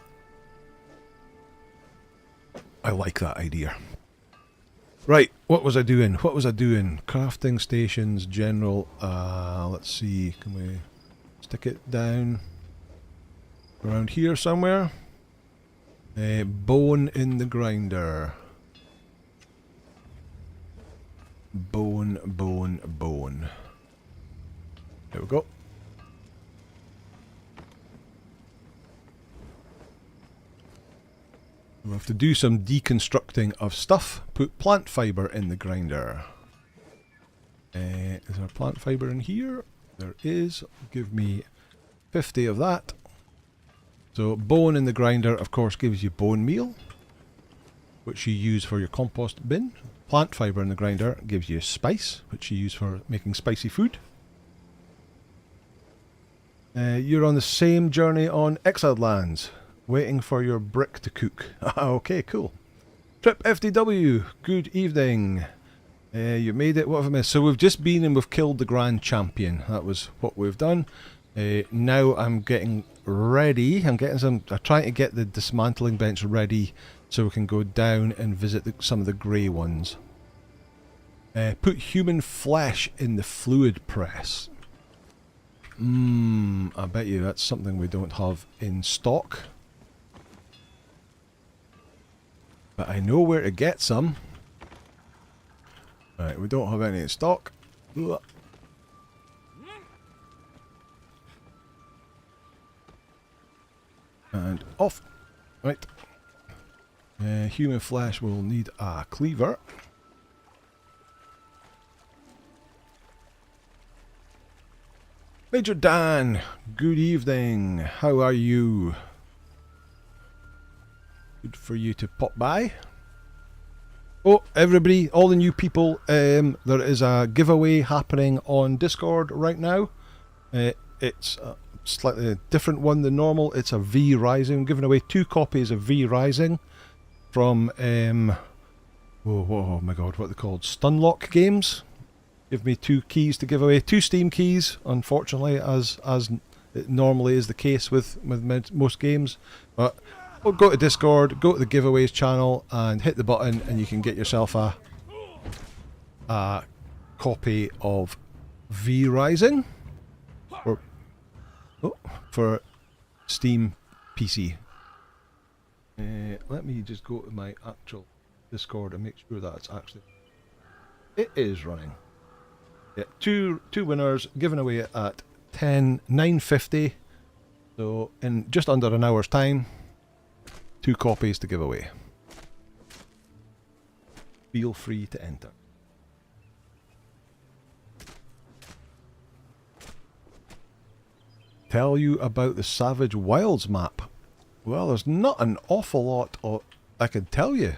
I like that idea. Right, what was I doing? Crafting stations, general. Let's see, can we stick it down around here somewhere? Bone in the grinder. Bone. There we go. We'll have to do some deconstructing of stuff. Put plant fibre in the grinder. Is there plant fibre in here? There is. Give me 50 of that. So bone in the grinder, of course, gives you bone meal, which you use for your compost bin. Plant fibre in the grinder gives you spice, which you use for making spicy food. You're on the same journey on Exiled Lands, waiting for your brick to cook. Okay, cool. Trip FDW, good evening. You made it, what have I missed? So we've just been and we've killed the Grand Champion. That was what we've done. Now I'm getting ready. I'm trying to get the dismantling bench ready so we can go down and visit some of the grey ones. Put human flesh in the fluid press. I bet you that's something we don't have in stock. But I know where to get some. Right, we don't have any in stock. Ugh. And off. Right. Human flesh will need a cleaver. Major Dan, good evening. How are you? Good for you to pop by. Oh, everybody, all the new people, there is a giveaway happening on Discord right now. It's a slightly different one than normal. It's a V Rising. I'm giving away 2 copies of V Rising from, oh my god, what are they called? Stunlock Games. Give me 2 keys to give away. 2 Steam keys, unfortunately, as it normally is the case with most games. But well, go to Discord, go to the giveaways channel and hit the button and you can get yourself a copy of V Rising for Steam PC. Let me just go to my actual Discord and make sure that it's actually... It is running. Yeah, two winners given away at 9:50. So in just under an hour's time. 2 copies to give away. Feel free to enter. Tell you about the Savage Wilds map. Well, there's not an awful lot I can tell you.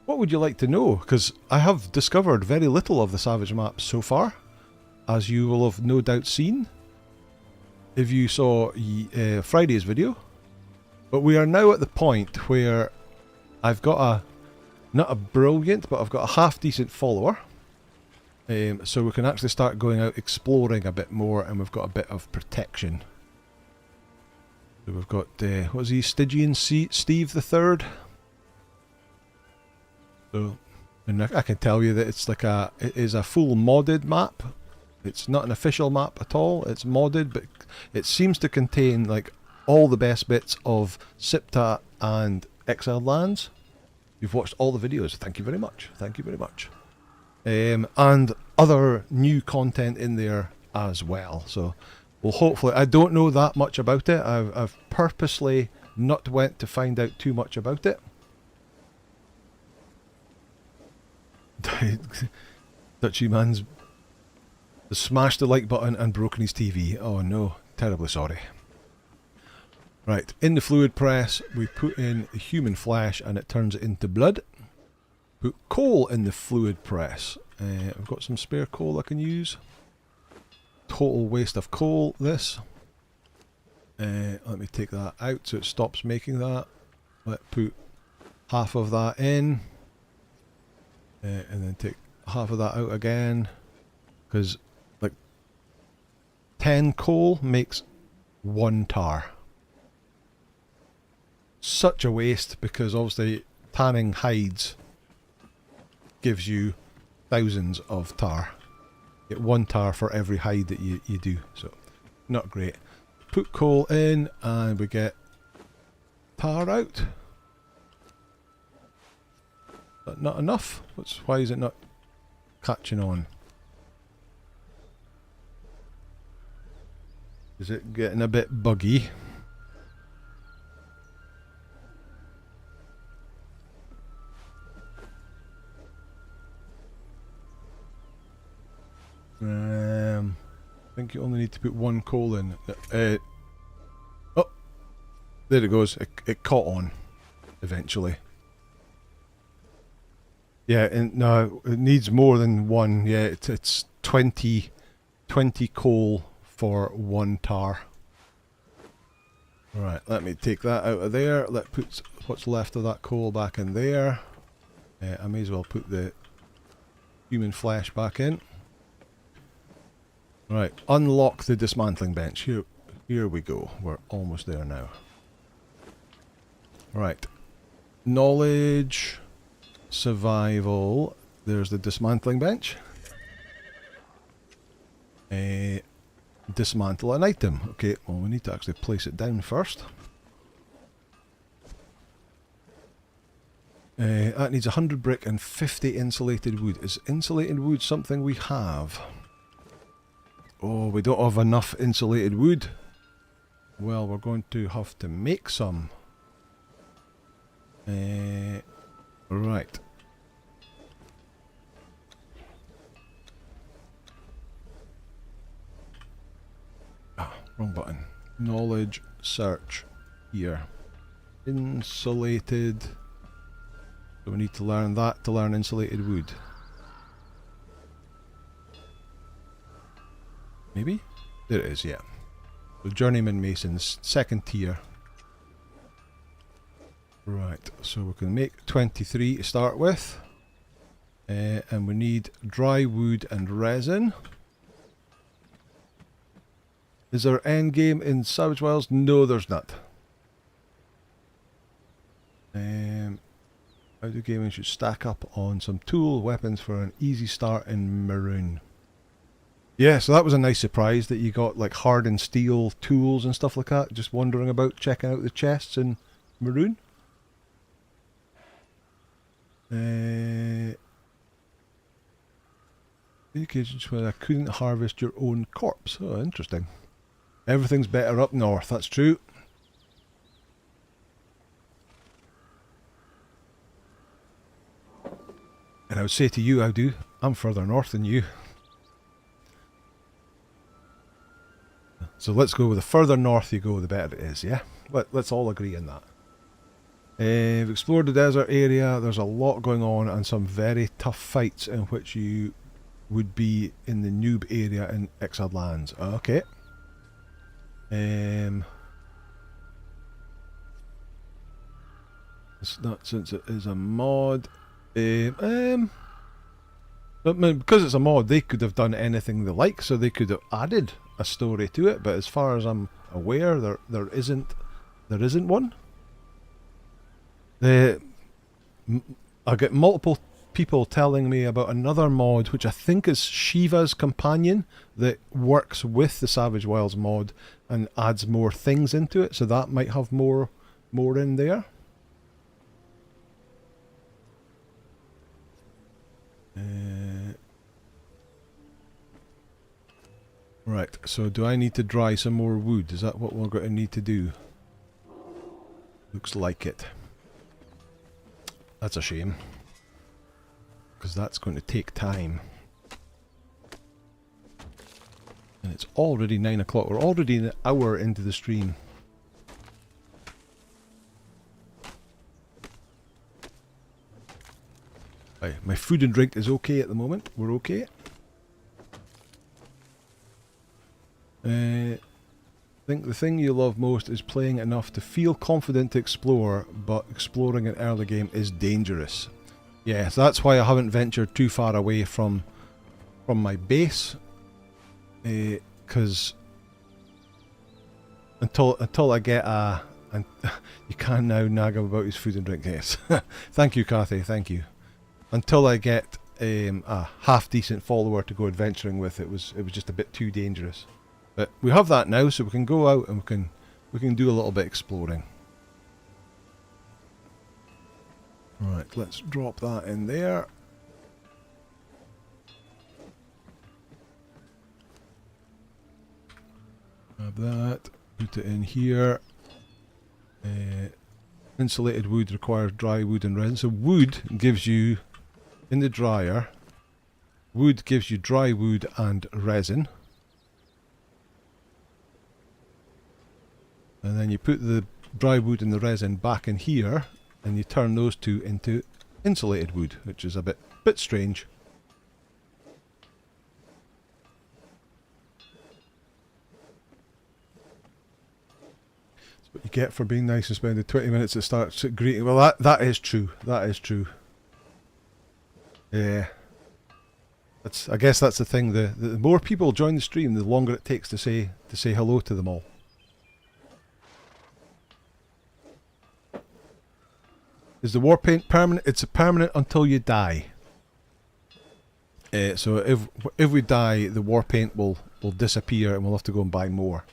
What would you like to know? Because I have discovered very little of the Savage map so far, as you will have no doubt seen if you saw Friday's video. But we are now at the point where I've got not a brilliant, but I've got a half decent follower. So we can actually start going out exploring a bit more, and we've got a bit of protection. So we've got, what is he, Stygian Steve the Third? So, and I can tell you that it is a full modded map. It's not an official map at all, it's modded, but it seems to contain like all the best bits of Siptah and Exiled Lands. You've watched all the videos, thank you very much, thank you very much. And other new content in there as well. So Well, hopefully, I don't know that much about it. I've purposely not went to find out too much about it. Dutchy man's smashed the like button and broken his TV. Oh no, terribly sorry. Right, in the fluid press, we put in human flesh and it turns it into blood. Put coal in the fluid press. I've got some spare coal I can use. Total waste of coal, this. Let me take that out so it stops making that. Let's put half of that in. And then take half of that out again. Because, like, 10 coal makes 1 tar. Such a waste, because obviously tanning hides gives you thousands of tar. Get 1 tar for every hide that you do, so not great. Put coal in and we get tar out. But not enough? Why is it not catching on? Is it getting a bit buggy? I think you only need to put 1 coal in. Oh, there it goes. It caught on eventually. Yeah, and no, it needs more than 1. Yeah, it's 20 coal for 1 tar. Right, let me take that out of there. Let's put what's left of that coal back in there. I may as well put the human flesh back in. Right, unlock the dismantling bench. Here we go. We're almost there now. Right. Knowledge, survival. There's the dismantling bench. Dismantle an item. Okay, well we need to actually place it down first. That needs 100 brick and 50 insulated wood. Is insulated wood something we have? Oh, we don't have enough insulated wood. Well, we're going to have to make some. Right. Ah, wrong button. Knowledge search here. Insulated. So we need to learn that to learn insulated wood. Maybe? There it is, yeah. So Journeyman Masons, 2nd tier. Right, so we can make 23 to start with. And we need dry wood and resin. Is there an endgame in Savage Wilds? No, there's not. How do gaming should stack up on some tool weapons for an easy start in Maroon. Yeah, so that was a nice surprise that you got like hardened steel tools and stuff like that. Just wandering about, checking out the chests in Maroon. Indications where I couldn't harvest your own corpse. Oh, interesting. Everything's better up north, that's true. And I would say to you, I'm further north than you. So let's go with the further north you go, the better it is, yeah? Let's all agree on that. We've explored the desert area. There's a lot going on and some very tough fights in which you would be in the noob area in Exiled Lands. Okay. It's not, since it is a mod. But because it's a mod, they could have done anything they like, so they could have added a story to it. But as far as I'm aware, there isn't one. I get multiple people telling me about another mod, which I think is Shiva's Companion, that works with the Savage Wilds mod and adds more things into it. So that might have more in there. Right, so do I need to dry some more wood? Is that what we're going to need to do? Looks like it. That's a shame. Because that's going to take time. And it's already 9 o'clock. We're already an hour into the stream. Right, my food and drink is okay at the moment. We're okay. I think the thing you love most is playing enough to feel confident to explore, but exploring an early game is dangerous. Yes, that's why I haven't ventured too far away from my base. Because until I get a... And you can now nag him about his food and drink, yes. Thank you, Cathy, thank you. Until I get a half-decent follower to go adventuring with, it was just a bit too dangerous. But we have that now, so we can go out and we can do a little bit exploring. Right, let's drop that in there. Have that, put it in here. Insulated wood requires dry wood and resin. So wood gives you, in the dryer, wood gives you dry wood and resin. And then you put the dry wood and the resin back in here, and you turn those two into insulated wood, which is a bit strange. That's what you get for being nice and spending 20 minutes to start greeting. Well, that is true. That is true. Yeah. I guess that's the thing. The more people join the stream, the longer it takes to say hello to them all. Is the war paint permanent? It's permanent until you die. So if we die, the war paint will disappear and we'll have to go and buy more.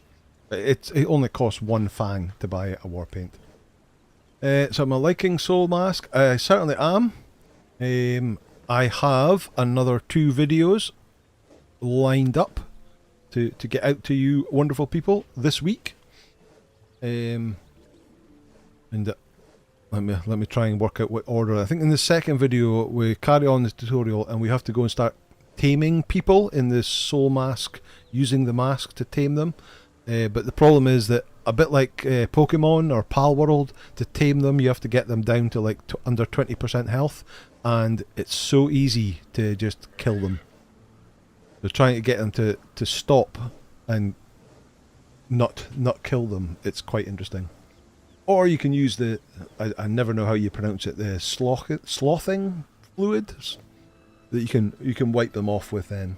It only costs 1 fang to buy a war paint. So am I liking Soul Mask? I certainly am. I have another 2 videos lined up to get out to you wonderful people this week. And let me try and work out what order. I think in the second video we carry on the tutorial and we have to go and start taming people in this soul mask, using the mask to tame them. But the problem is that a bit like Pokemon or Pal World, to tame them you have to get them down to like under 20% health, and it's so easy to just kill them. So trying to get them to stop and not kill them, it's quite interesting. Or you can use the, I never know how you pronounce it, the slothing fluid that you can wipe them off with then.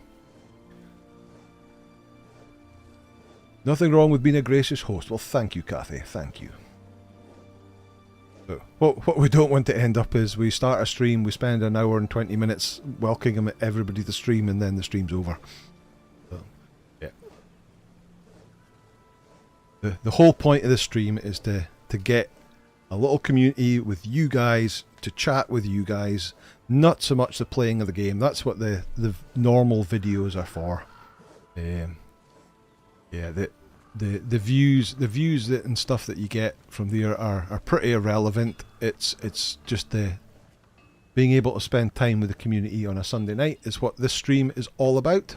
Nothing wrong with being a gracious host. Well, thank you, Cathy. Thank you. So, what we don't want to end up is we start a stream, we spend an hour and 20 minutes welcoming everybody to the stream, and then the stream's over. So, yeah. The whole point of the stream is to get a little community with you guys, to chat with you guys, not so much the playing of the game. That's what the normal videos are for. Yeah, the views that and stuff that you get from there are pretty irrelevant. It's just the being able to spend time with the community on a Sunday night is what this stream is all about.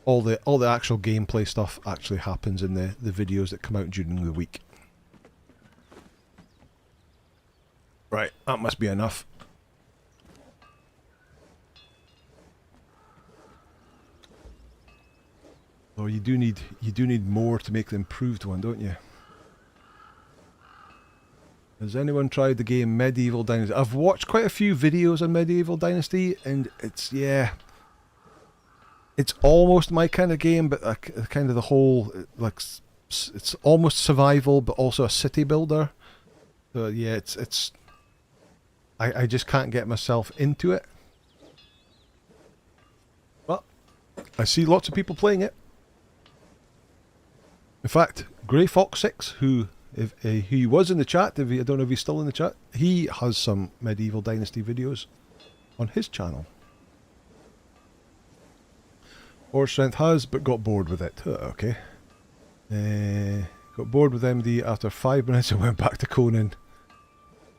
All the actual gameplay stuff actually happens in the videos that come out during the week. Right, that must be enough. Or you do need more to make the improved one, don't you? Has anyone tried the game Medieval Dynasty? I've watched quite a few videos on Medieval Dynasty, and it's almost my kind of game, but kind of the whole, like, it's almost survival, but also a city builder. So yeah, I just can't get myself into it. But I see lots of people playing it. In fact, Grey Fox 6, who he was in the chat, I don't know if he's still in the chat, he has some Medieval Dynasty videos on his channel. Or strength has, but got bored with it. Okay. Got bored with MD after 5 minutes and went back to Conan.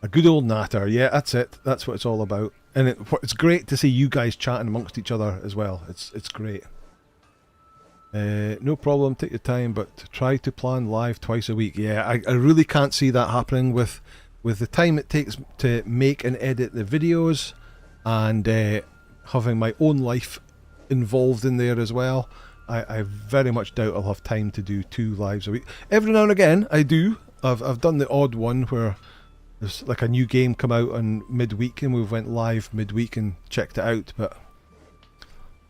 A good old natter. Yeah, that's it. That's what it's all about. And it's great to see you guys chatting amongst each other as well. It's great. No problem, take your time, but try to plan live twice a week. Yeah, I really can't see that happening with the time it takes to make and edit the videos, and having my own life involved in there as well. I very much doubt I'll have time to do 2 lives a week. Every now and again I do. I've done the odd one where there's like a new game come out on midweek and we went live midweek and checked it out, but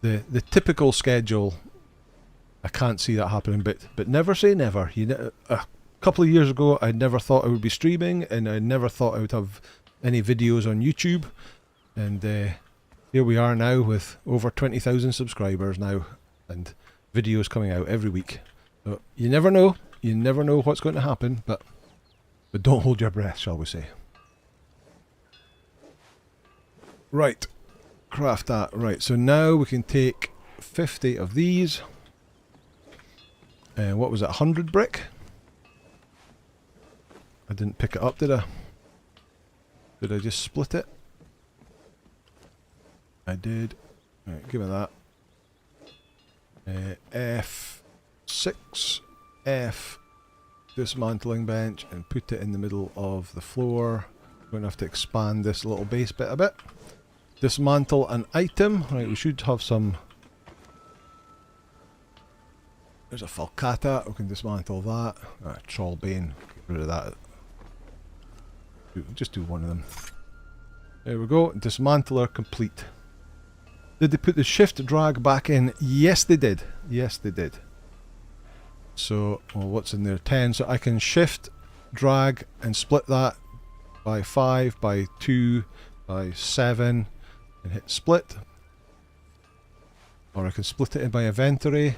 the typical schedule, I can't see that happening. But never say never. A couple of years ago I never thought I would be streaming, and I never thought I would have any videos on YouTube, and here we are now with over 20,000 subscribers now, and videos coming out every week. So you never know what's going to happen, but don't hold your breath, shall we say. Right, craft that. Right, so now we can take 50 of these. What was it, 100 brick? I didn't pick it up, did I? Did I just split it? I did. Right, give me that. F6, F, dismantling bench, and put it in the middle of the floor. I'm going to have to expand this little base bit a bit. Dismantle an item. Right, we should have some. There's a falcata. We can dismantle that. Troll bane. Get rid of that. Just do one of them. There we go. Dismantler complete. Did they put the shift drag back in? Yes, they did. Yes, they did. So, well, what's in there? 10. So I can shift, drag, and split that by 5, by 2, by 7, and hit split. Or I can split it in my inventory.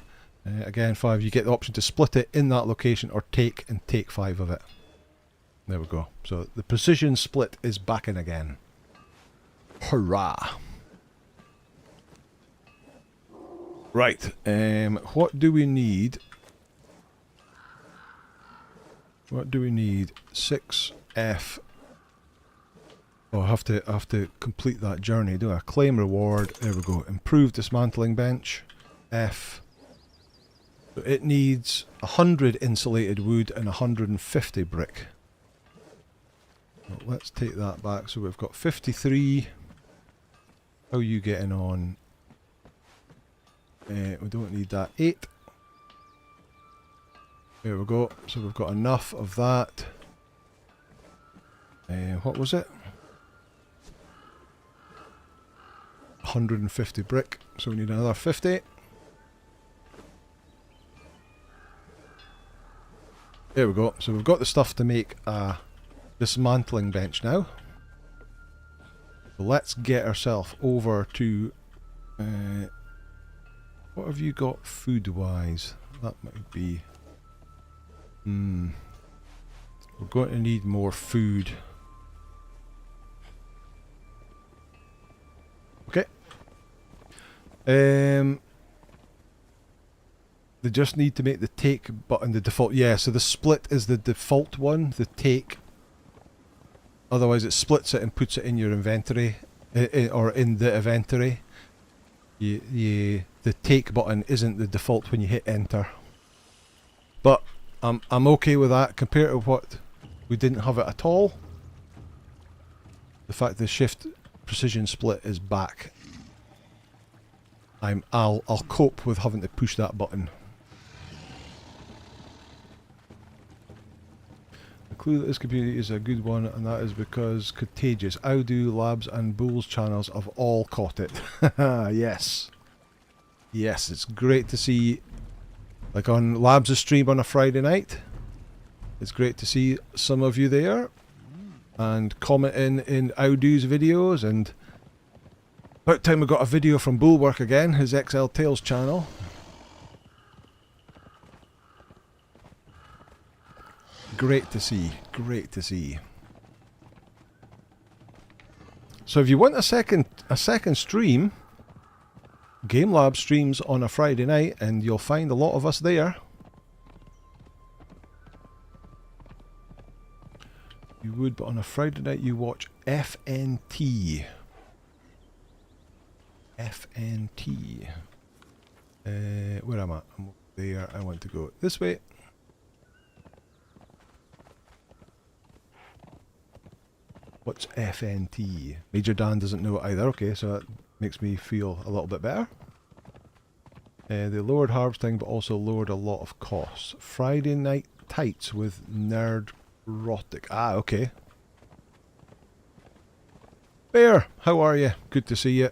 Again, 5. You get the option to split it in that location or take 5 of it. There we go. So the precision split is back in again. Hurrah! Right, what do we need? What do we need? 6F. Oh, I have to complete that journey. Do I claim reward? There we go. Improve dismantling bench. F. So it needs 100 insulated wood and 150 brick. Well, let's take that back. So we've got 53. How are you getting on? We don't need that. 8. There we go. So we've got enough of that. What was it? 150 brick. So we need another 50. There we go. So we've got the stuff to make a dismantling bench now. So let's get ourselves over to... what have you got food-wise? That might be... we're going to need more food. Okay. They just need to make the take button the default. Yeah, so the split is the default one. The take. Otherwise it splits it and puts it in your inventory. Or in the inventory. The take button isn't the default when you hit enter. But I'm okay with that compared to what we didn't have it at all. The fact the shift precision split is back. I'll cope with having to push that button. The clue that this community is a good one, and that is because Contagious, Outdo, Labs and Bulls channels have all caught it. Yes. Yes, it's great to see, like on Labs' stream on a Friday night. It's great to see some of you there and commenting in Outdo's videos, and about time we got a video from Bulwark again, his XL Tales channel. Great to see, great to see. So if you want a second stream, Game Lab streams on a Friday night, and you'll find a lot of us there. You would, but on a Friday night you watch FNT. FNT. Where am I? I'm there. I want to go this way. What's FNT? Major Dan doesn't know it either. Okay, so that makes me feel a little bit better. They lowered harvesting, but also lowered a lot of costs. Friday night tights with Nerdrotic. Ah, okay. Bear, how are you? Good to see you.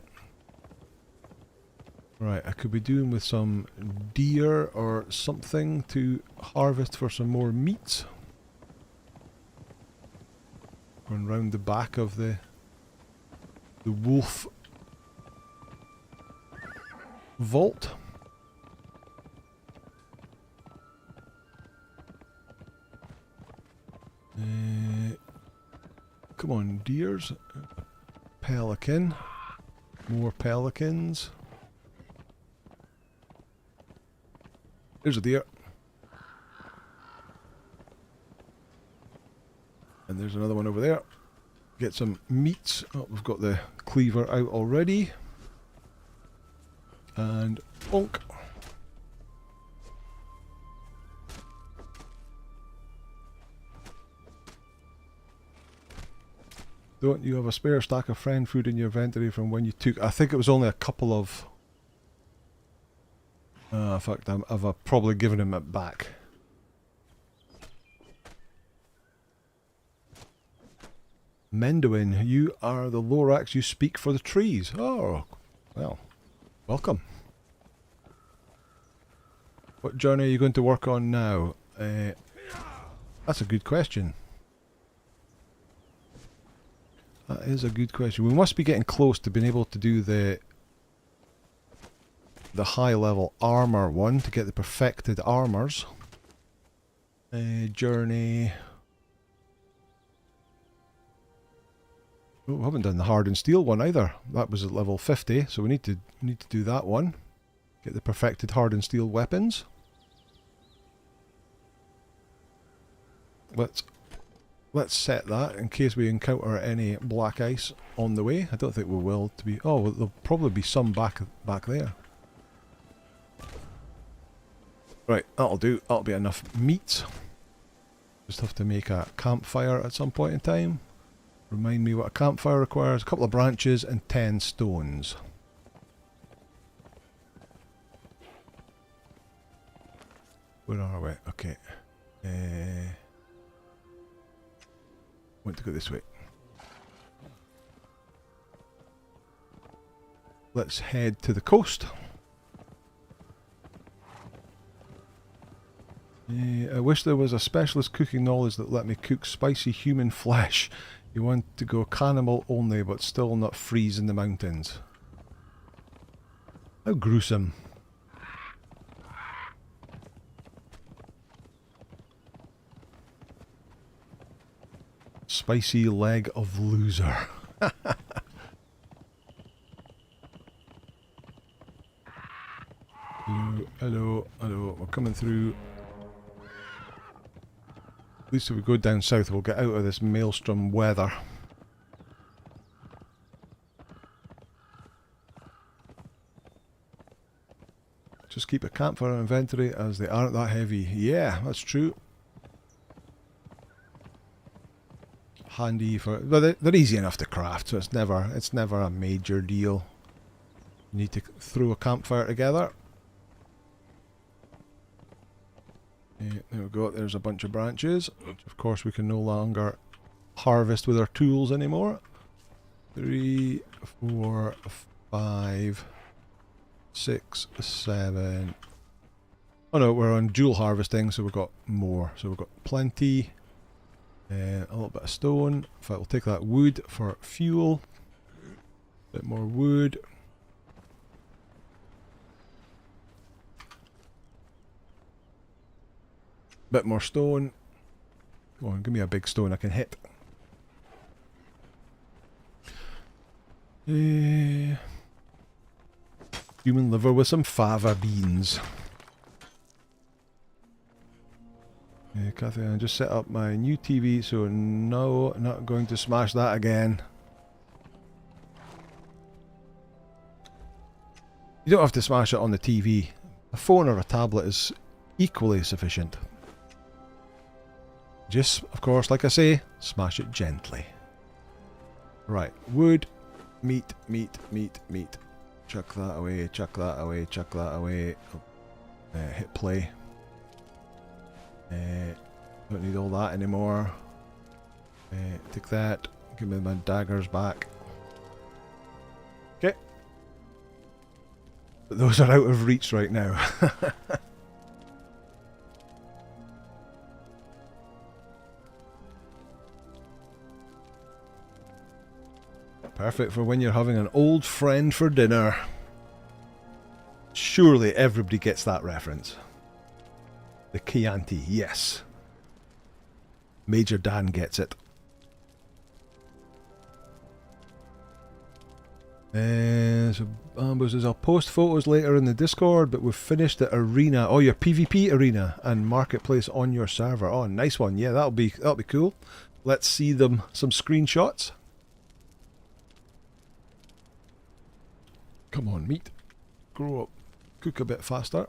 Right, I could be doing with some deer or something to harvest for some more meat. Going round the back of the wolf vault. Come on, deers. Pelican. More pelicans. There's a deer. And there's another one over there. Get some meats. Oh, we've got the cleaver out already. And bonk. Don't you have a spare stack of friend food in your inventory from when you took... I think it was only a couple of... fuck, I've probably given him it back. Mendoin, you are the Lorax, you speak for the trees. Oh, well, welcome. What journey are you going to work on now? That's a good question. That is a good question. We must be getting close to being able to do the high level armor one to get the perfected armors. Journey. Oh, we haven't done the hardened steel one either. That was at level 50, so we need to do that one. Get the perfected hardened steel weapons. Let's set that in case we encounter any black ice on the way. I don't think we will. To be oh, well, there'll probably be some back there. Right, that'll do. That'll be enough meat. Just have to make a campfire at some point in time. Remind me what a campfire requires. A couple of branches and 10 stones. Where are we? Okay. Want to go this way. Let's head to the coast. I wish there was a specialist cooking knowledge that let me cook spicy human flesh. You want to go cannibal only, but still not freeze in the mountains. How gruesome. Spicy leg of loser. Hello, hello, hello. We're coming through. At least if we go down south, we'll get out of this maelstrom weather. Just keep a campfire inventory as they aren't that heavy. Yeah, that's true. Handy for, but they're easy enough to craft, so it's never a major deal. You need to throw a campfire together. Yeah, there we go. There's a bunch of branches, which of course we can no longer harvest with our tools anymore. 3, 4, 5, 6, 7. Oh no, we're on dual harvesting, so we've got more. So we've got plenty. A little bit of stone. In fact, we'll take that wood for fuel. A bit more wood. Bit more stone. Come on, give me a big stone I can hit. Human liver with some fava beans. Kathy, I just set up my new TV, so no, not going to smash that again. You don't have to smash it on the TV. A phone or a tablet is equally sufficient. Just, of course, like I say, smash it gently. Right, wood, meat. Chuck that away, chuck that away, chuck that away. Hit play. Don't need all that anymore. Take that. Give me my daggers back. Okay. But those are out of reach right now. Perfect for when you're having an old friend for dinner. Surely everybody gets that reference. The Chianti, yes. Major Dan gets it. So Ambo says, I'll post photos later in the Discord, but we've finished the arena. Oh, your PvP arena and marketplace on your server. Oh, nice one. Yeah, that'll be cool. Let's see them, some screenshots. Come on, meat. Grow up. Cook a bit faster.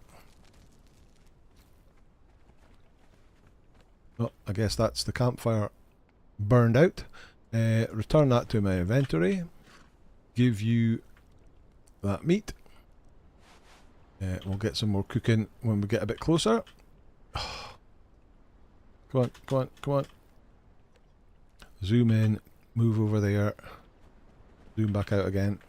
Oh, I guess that's the campfire burned out. Return that to my inventory. Give you that meat. We'll get some more cooking when we get a bit closer. Come on, come on, come on. Zoom in, move over there. Zoom back out again.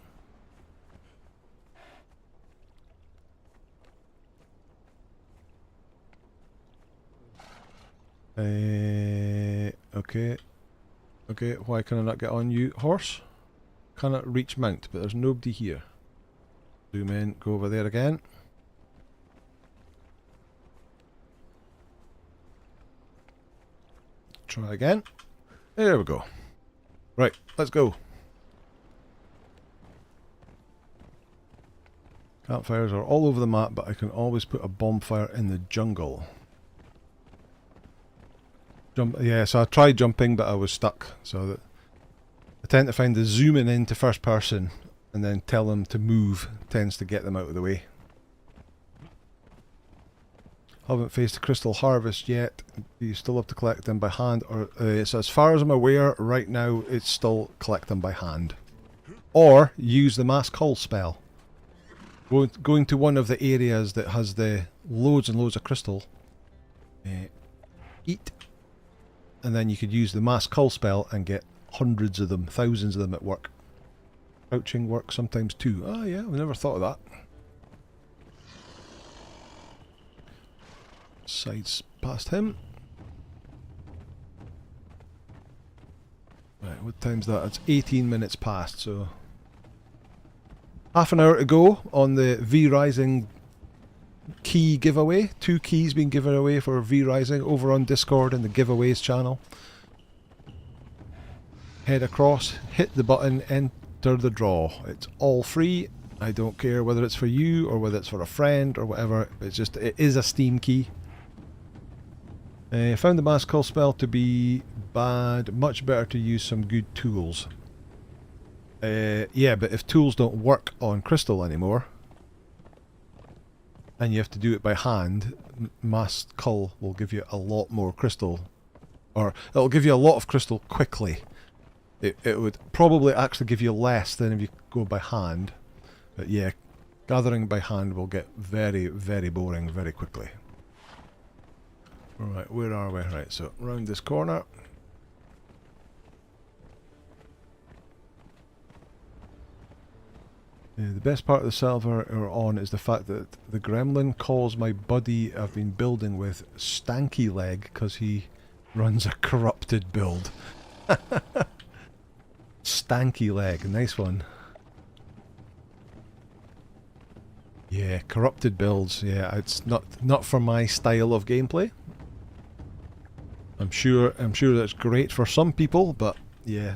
Okay. Okay, why can I not get on you, horse? Cannot reach mount, but there's nobody here. Zoom in, go over there again. Try again. There we go. Right, let's go. Campfires are all over the map, but I can always put a bonfire in the jungle. Yeah, so I tried jumping, but I was stuck. So that I tend to find the zooming into first person and then tell them to move tends to get them out of the way. Haven't faced a crystal harvest yet. You still have to collect them by hand, or so as far as I'm aware, right now it's still collect them by hand, or use the mass call spell. Going to one of the areas that has the loads and loads of crystal. Eat. And then you could use the mass cull spell and get hundreds of them, thousands of them at work. Crouching works sometimes too. Oh yeah, we never thought of that. Sides past him. Right, what time's that? It's 18 minutes past, so half an hour to go on the V-Rising key giveaway. 2 keys being given away for V-Rising over on Discord in the giveaways channel. Head across, hit the button, enter the draw. It's all free. I don't care whether it's for you or whether it's for a friend or whatever. It's just, it is a Steam key. Found the mass call spell to be bad. Much better to use some good tools. Yeah, but if tools don't work on crystal anymore, and you have to do it by hand, mass cull will give you a lot more crystal, or it'll give you a lot of crystal quickly. It would probably actually give you less than if you go by hand, but yeah, gathering by hand will get very, very boring very quickly. Alright, where are we? Right, so round this corner. The best part of the server we're on is the fact that the gremlin calls my buddy I've been building with Stanky Leg because he runs a corrupted build. Stanky Leg, nice one. Yeah, corrupted builds. Yeah, it's not for my style of gameplay. I'm sure that's great for some people, but yeah,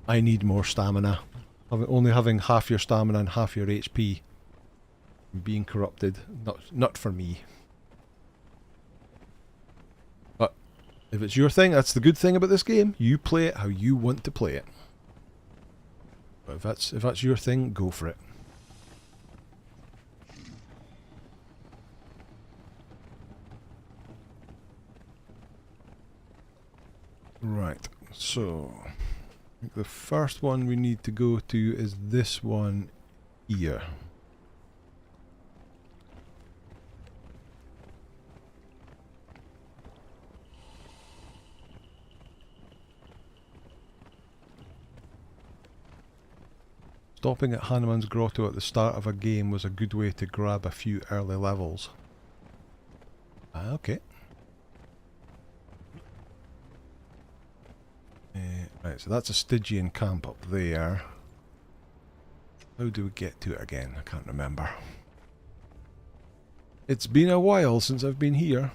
I need more stamina. Only having half your stamina and half your HP. Being corrupted. Not for me. But if it's your thing, that's the good thing about this game. You play it how you want to play it. But if that's your thing, go for it. Right, so I think the first one we need to go to is this one here. Stopping at Hanuman's Grotto at the start of a game was a good way to grab a few early levels. Ah, okay. Right, so that's a Stygian camp up there. How do we get to it again? I can't remember. It's been a while since I've been here.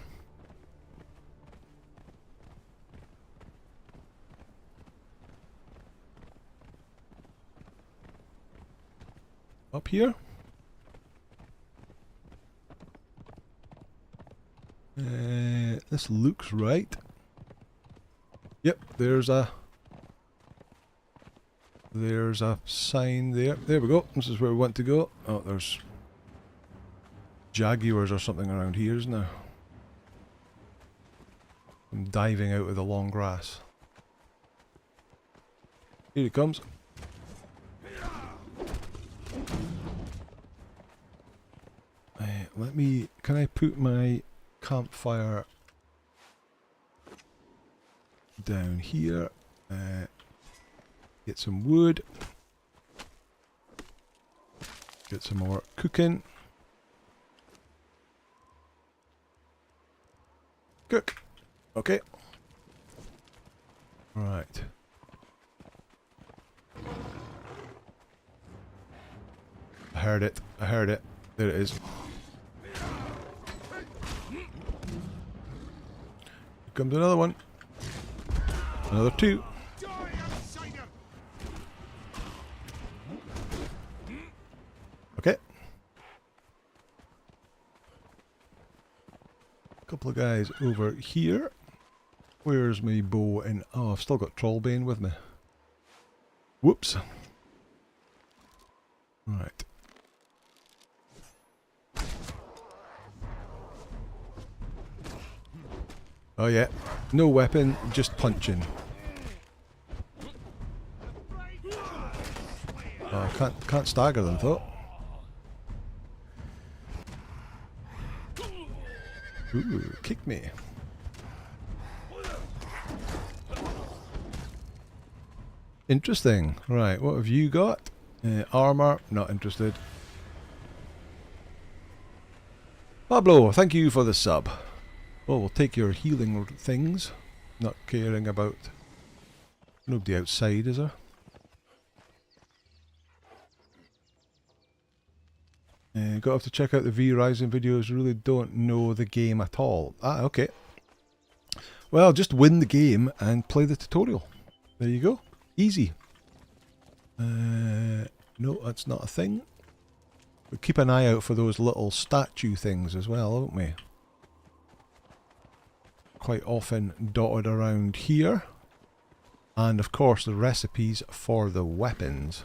Up here? This looks right. Yep, there's a sign there. There we go. This is where we want to go. Oh, there's jaguars or something around here, isn't there? I'm diving out of the long grass. Here he comes. Can I put my campfire down here? Get some wood. Get some more cooking. Cook. Okay. Right. I heard it. I heard it. There it is. Here comes another one. Another two. Okay. Couple of guys over here. Where's my bow? And oh, I've still got Trollbane with me. Whoops. Right. Oh yeah, no weapon, just punching. Oh, I can't stagger them though. Ooh, kick me. Interesting. Right, what have you got? Armor, not interested. Pablo, thank you for the sub. Well, we'll take your healing things. Not caring about... Nobody outside, is there? Got to have to check out the V-Rising videos. Really don't know the game at all. Ah, okay. Well, just win the game and play the tutorial. There you go. Easy. No, that's not a thing. We'll keep an eye out for those little statue things as well, won't we? Quite often dotted around here. And of course the recipes for the weapons.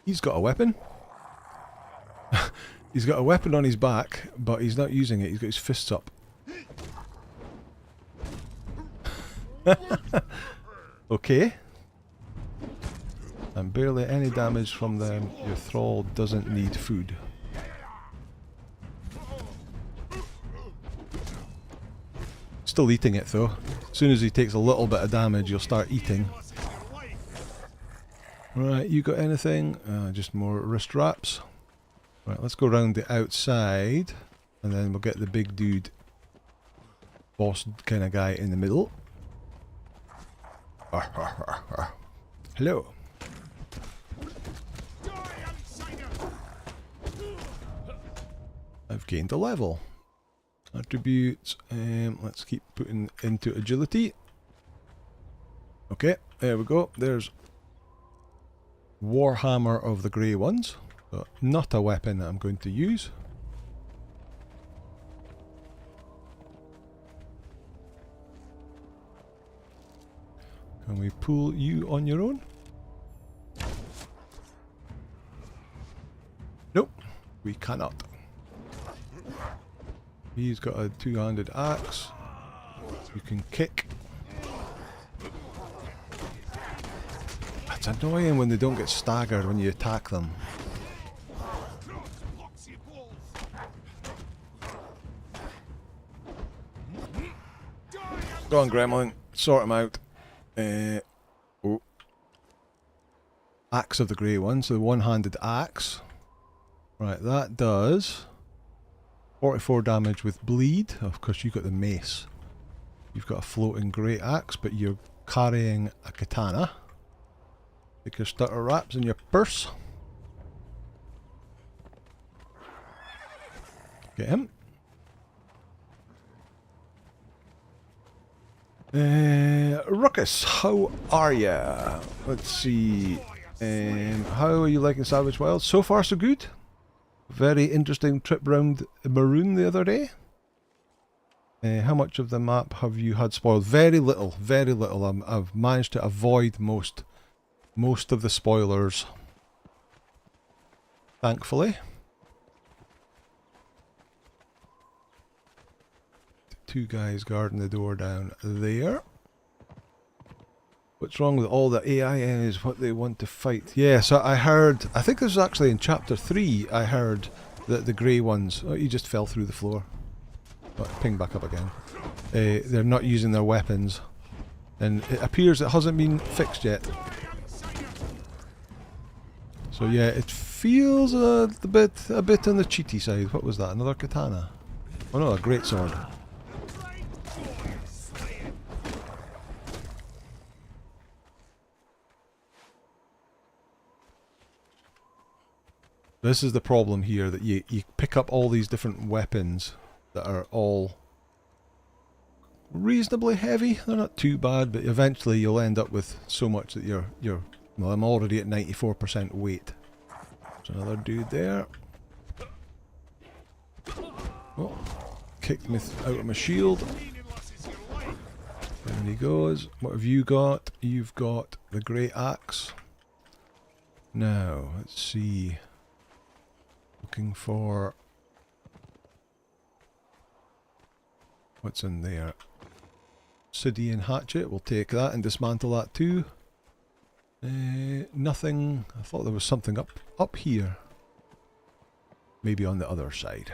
He's got a weapon. He's got a weapon on his back, but he's not using it. He's got his fists up. Okay. And barely any damage from them. Your thrall doesn't need food. Still eating it though. As soon as he takes a little bit of damage, you'll start eating. Right, you got anything? Just more wrist wraps. Right, let's go around the outside, and then we'll get the big dude, boss kind of guy in the middle. Hello. I've gained a level. Attributes, let's keep putting into agility. Okay, there we go. There's Warhammer of the Grey Ones. But not a weapon that I'm going to use. Can we pull you on your own? Nope, we cannot. He's got a two-handed axe. You can kick. It's annoying when they don't get staggered when you attack them. Go on, Gremlin. Sort him out. Oh. Axe of the Grey One, so the one-handed axe. Right, that does 44 damage with bleed. Of course, you've got the mace. You've got a floating great axe, but you're carrying a katana. Take your stutter wraps in your purse. Get him. Ruckus, how are ya? Let's see. How are you liking Savage Wilds? So far, so good. Very interesting trip round Maroon the other day. How much of the map have you had spoiled? Very little, very little. I've managed to avoid most of the spoilers, thankfully. Two guys guarding the door down there. What's wrong with all the AI is what they want to fight? Yeah, so I heard, I think this was actually in chapter 3, I heard that the grey ones, oh, he just fell through the floor. Oh, ping back up again. They're not using their weapons. And it appears it hasn't been fixed yet. So yeah, it feels a bit on the cheaty side. What was that? Another katana? Oh no, a great sword. This is the problem here, that you pick up all these different weapons that are all reasonably heavy. They're not too bad, but eventually you'll end up with so much that you're well, I'm already at 94% weight. There's another dude there. Oh, kicked me out of my shield. There he goes. What have you got? You've got the great axe. Now, let's see. Looking for... what's in there? Obsidian hatchet. We'll take that and dismantle that too. Nothing. I thought there was something up here. Maybe on the other side.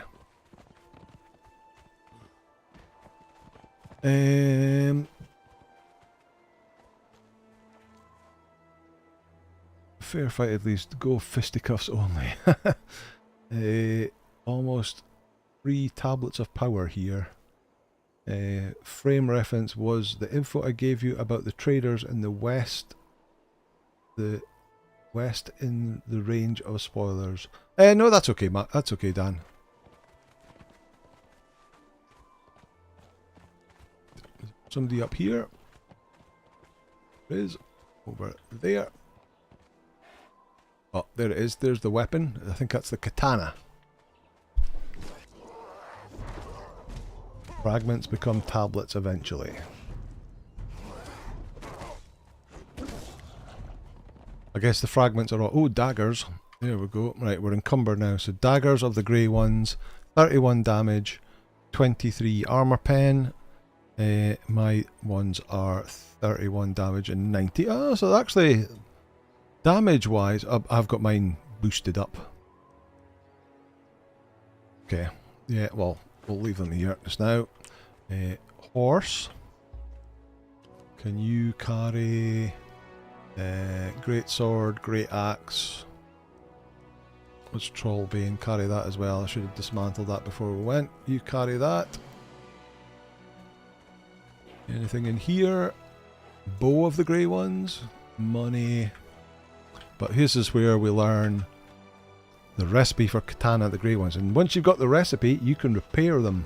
Fair fight at least. Go fisticuffs only. Almost 3 tablets of power here. Frame reference was the info I gave you about the traders in the west. The west in the range of spoilers. No, that's okay, Matt. That's okay, Dan. Somebody up here. There is. Over there. Oh, there it is. There's the weapon. I think that's the katana. Fragments become tablets eventually. I guess the fragments are all... oh, daggers. There we go. Right, we're encumbered now. So daggers of the grey ones. 31 damage. 23 armor pen. My ones are 31 damage and 90. Oh, so actually... damage wise, I've got mine boosted up. Okay. Yeah, well, we'll leave them here just now. Horse. Can you carry... great sword, great axe. What's Trollbane? Carry that as well. I should have dismantled that before we went. You carry that. Anything in here? Bow of the grey ones. Money. But this is where we learn the recipe for katana, the grey ones. And once you've got the recipe, you can repair them.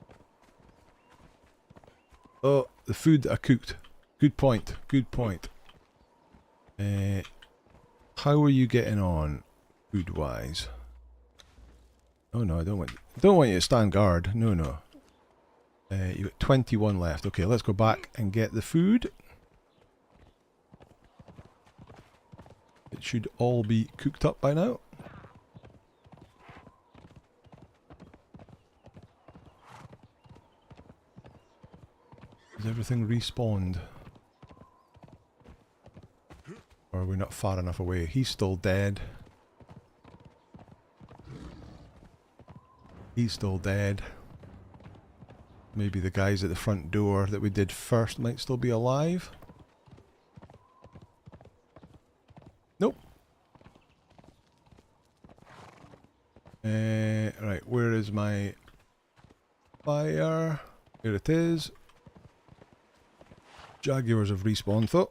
Oh, the food that I cooked. Good point. Good point. How are you getting on, food-wise? Oh no, I don't want you to stand guard. No, no. You've got 21 left. Okay, let's go back and get the food. It should all be cooked up by now. Is everything respawned? Or are we not far enough away? He's still dead. He's still dead. Maybe the guys at the front door that we did first might still be alive. Nope. Right, where is my fire? Here it is. Jaguars have respawned though.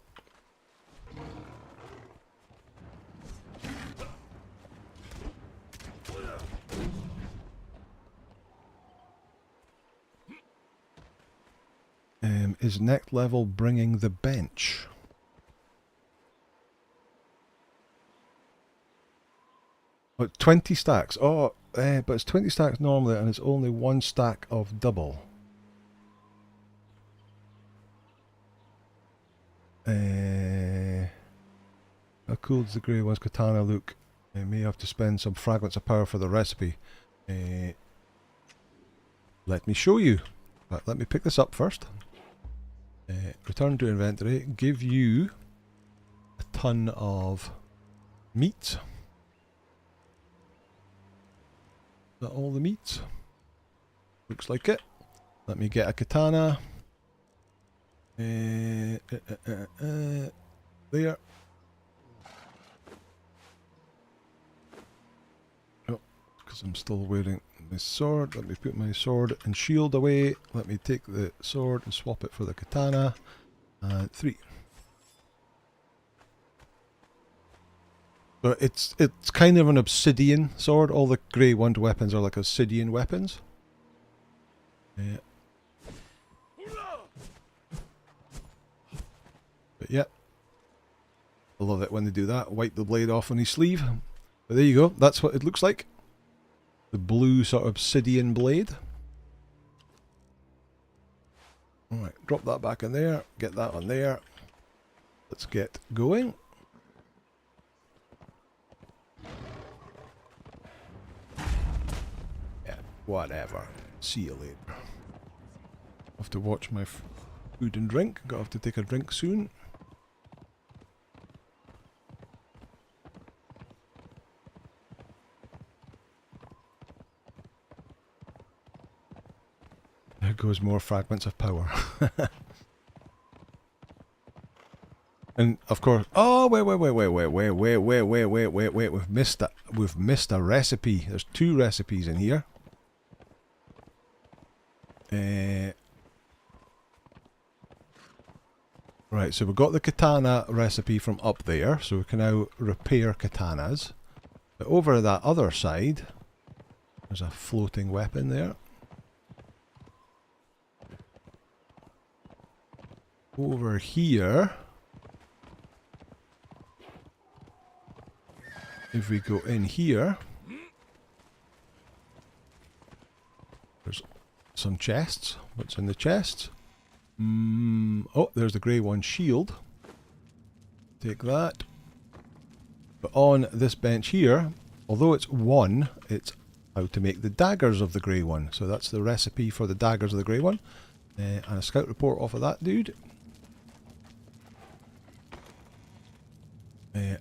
Is next level bringing the bench? Oh, 20 stacks. Oh, but it's 20 stacks normally and it's only 1 stack of double. How cool does the grey one's katana look? I may have to spend some fragments of power for the recipe. Let me show you. But let me pick this up first. Return to inventory. Give you a ton of meat. Is that all the meat? Looks like it. Let me get a katana. There. Oh, because I'm still wearing my sword. Let me put my sword and shield away. Let me take the sword and swap it for the katana. And 3. So it's kind of an obsidian sword. All the grey wand weapons are like obsidian weapons. Yeah. But yeah, I love it when they do that. Wipe the blade off on his sleeve. But there you go. That's what it looks like. The blue sort of obsidian blade. Alright, drop that back in there. Get that on there. Let's get going. Yeah, whatever. See you later. Have to watch my food and drink. Gotta have to take a drink soon. There goes more fragments of power. And of course, oh wait, we've missed a recipe. There's 2 recipes in here. Right, so we've got the katana recipe from up there, so we can now repair katanas. But over that other side, there's a floating weapon there. Over here, if we go in here, there's some chests. What's in the chests? Oh, there's the grey one shield. Take that. But on this bench here, although it's 1, it's how to make the daggers of the grey one. So that's the recipe for the daggers of the grey one. And a scout report off of that dude.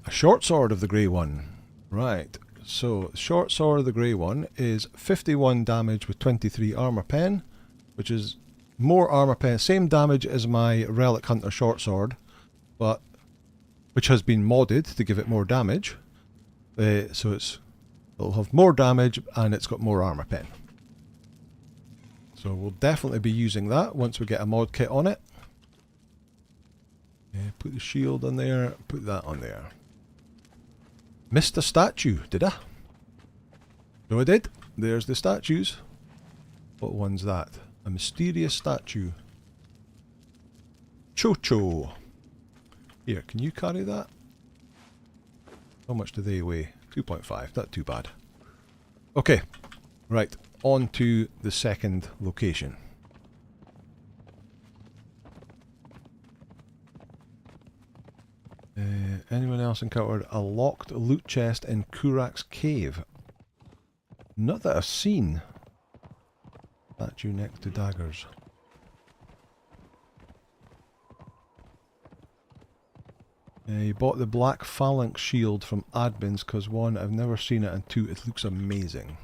A short sword of the grey one. Right, so short sword of the grey one is 51 damage with 23 armor pen, which is more armor pen, same damage as my Relic Hunter short sword, but which has been modded to give it more damage. So it'll have more damage and it's got more armor pen. So we'll definitely be using that once we get a mod kit on it. Put the shield on there, put that on there. Missed a statue, did I? No, I did. There's the statues. What one's that? A mysterious statue. Cho-cho. Here, can you carry that? How much do they weigh? 2.5, not too bad. Okay, right, on to the second location. Anyone else encountered a locked loot chest in Kurak's cave? Not that I've seen. Statue next to daggers. You bought the black phalanx shield from admins because one, I've never seen it, and two, it looks amazing.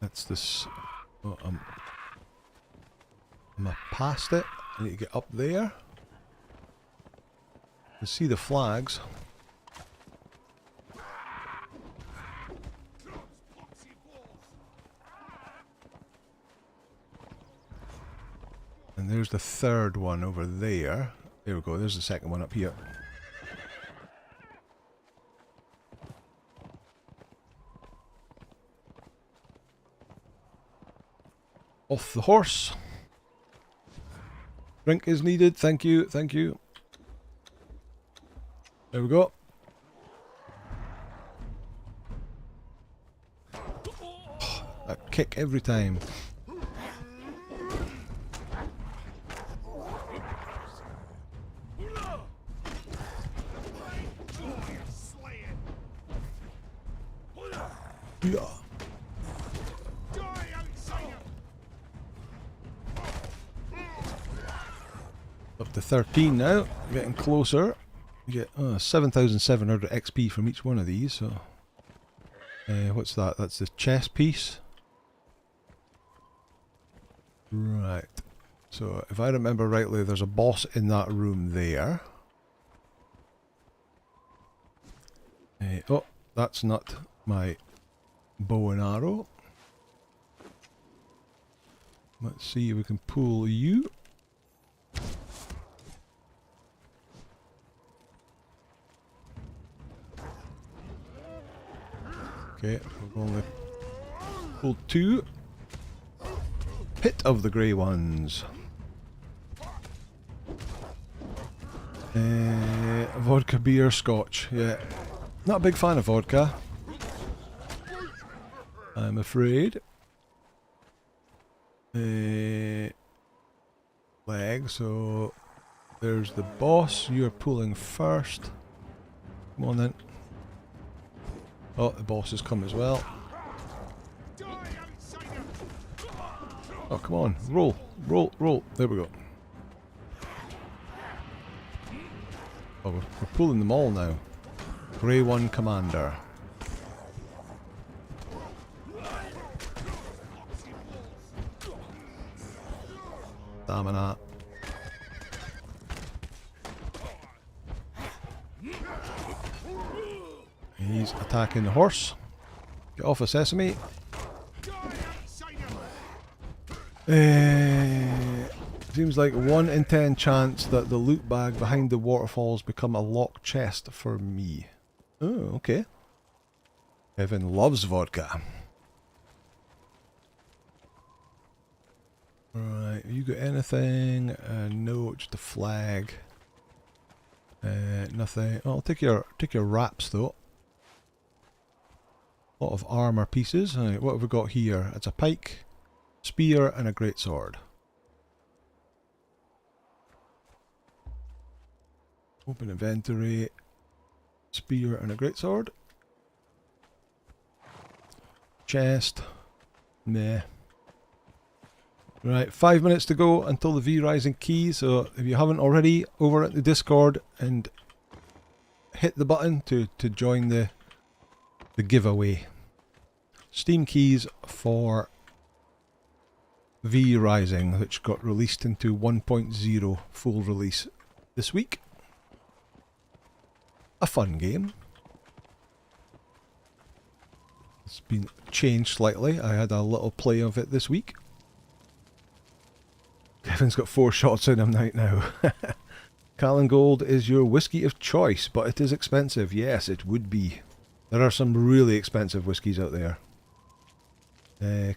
That's this. Oh, am I past it? I need to get up there. You see the flags. And there's the third one over there. There we go, there's the second one up here. Off the horse. Drink is needed, thank you, thank you. There we go. A kick every time. Yeah. Up to 13 now, getting closer. You get 7,700 XP from each one of these, so... what's that? That's the chest piece. Right. So, if I remember rightly, there's a boss in that room there. Oh, that's not my bow and arrow. Let's see if we can pull you. Okay, we've only pulled two. Pit of the Grey Ones. Vodka, beer, scotch. Yeah, not a big fan of vodka, I'm afraid. Leg, so there's the boss. You're pulling first. Come on then. Oh, the boss has come as well. Oh, come on. Roll. Roll. Roll. There we go. Oh, we're pulling them all now. Grey One Commander. Stamina. He's attacking the horse. Get off of Sesame. Seems like 1 in 10 chance that the loot bag behind the waterfalls become a locked chest for me. Oh, okay. Evan loves vodka. Right, you got anything? No, just a flag. Nothing. Oh, I'll take your wraps though. A lot of armor pieces. Right, what have we got here? It's a pike, spear, and a greatsword. Open inventory. Spear and a greatsword. Chest. Meh. Right, 5 minutes to go until the V-Rising key, so if you haven't already, over at the Discord and hit the button to join the giveaway. Steam keys for V-Rising, which got released into 1.0 full release this week. A fun game. It's been changed slightly. I had a little play of it this week. Kevin's got 4 shots in him right now. Callan Gold is your whiskey of choice, but it is expensive. Yes, it would be. There are some really expensive whiskies out there.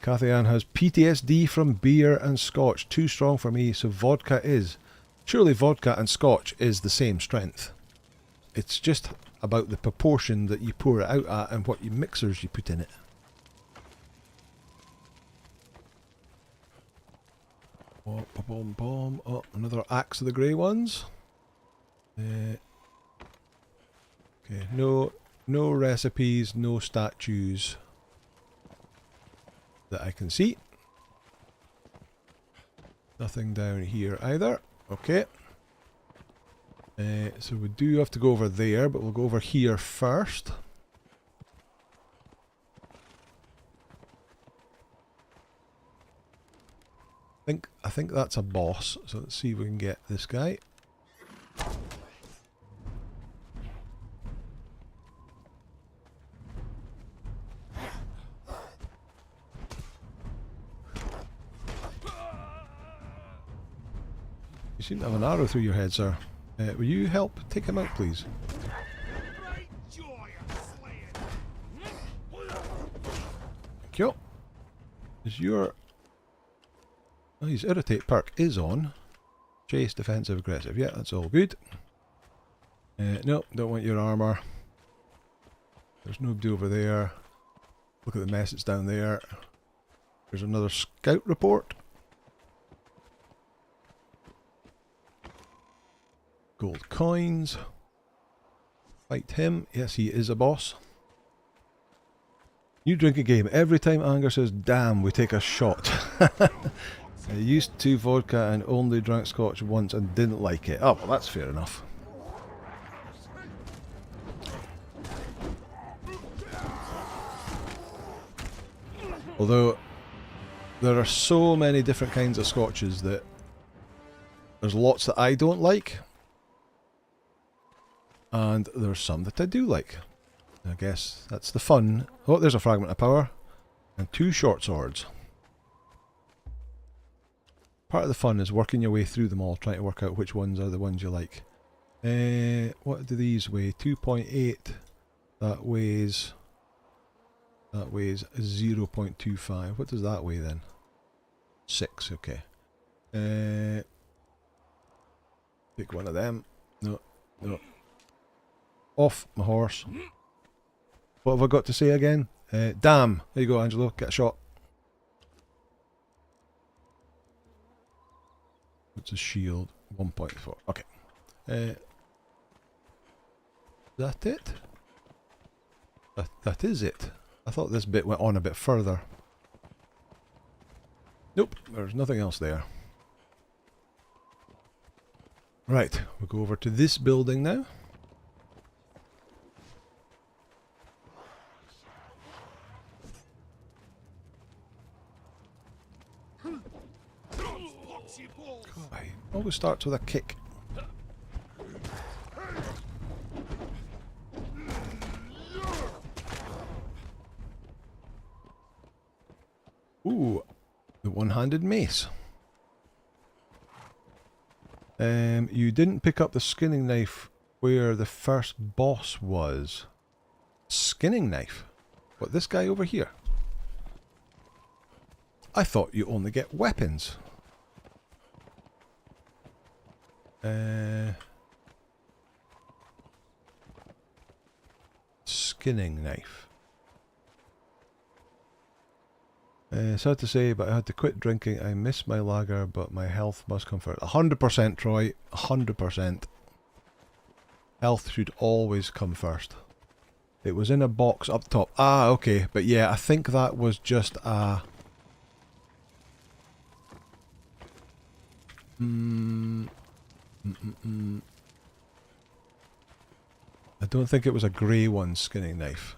Cathy Ann has PTSD from beer and scotch. Too strong for me, so vodka is. Surely vodka and scotch is the same strength. It's just about the proportion that you pour it out at and what mixers you put in it. Oh, boom, boom. Oh, another axe of the grey ones. Okay, no recipes, no statues that I can see. Nothing down here either. Okay. So we do have to go over there, but we'll go over here first. I think that's a boss, so let's see if we can get this guy. You seem to have an arrow through your head, sir. Will you help take him out, please? Great joy of slaying. Thank you. Is your... Oh, his irritate perk is on. Chase, defensive, aggressive. Yeah, that's all good. No, don't want your armour. There's nobody over there. Look at the mess that's down there. There's another scout report. Gold coins. Fight him. Yes, he is a boss. You drink a game. Every time Anger says, damn, we take a shot. I used to vodka and only drank scotch once and didn't like it. Oh, well, that's fair enough. Although, there are so many different kinds of scotches that there's lots that I don't like. And there's some that I do like. I guess that's the fun. Oh, there's a fragment of power. And 2 short swords. Part of the fun is working your way through them all, trying to work out which ones are the ones you like. What do these weigh? 2.8. That weighs 0.25. What does that weigh then? 6, okay. Pick one of them. No, no. Off my horse. What have I got to say again? Damn. There you go, Angelo. Get a shot. What's a shield? 1.4. Okay. Is that it? That is it. I thought this bit went on a bit further. Nope, there's nothing else there. Right, we'll go over to this building now. I always starts with a kick. Ooh, the one-handed mace. You didn't pick up the skinning knife where the first boss was. Skinning knife? What, this guy over here? I thought you only get weapons. Skinning knife. Sad to say, but I had to quit drinking. I miss my lager, but my health must come first. 100%, Troy. 100%. Health should always come first. It was in a box up top. Ah, okay. But yeah, I think that was just a... I don't think it was a grey one, skinning knife.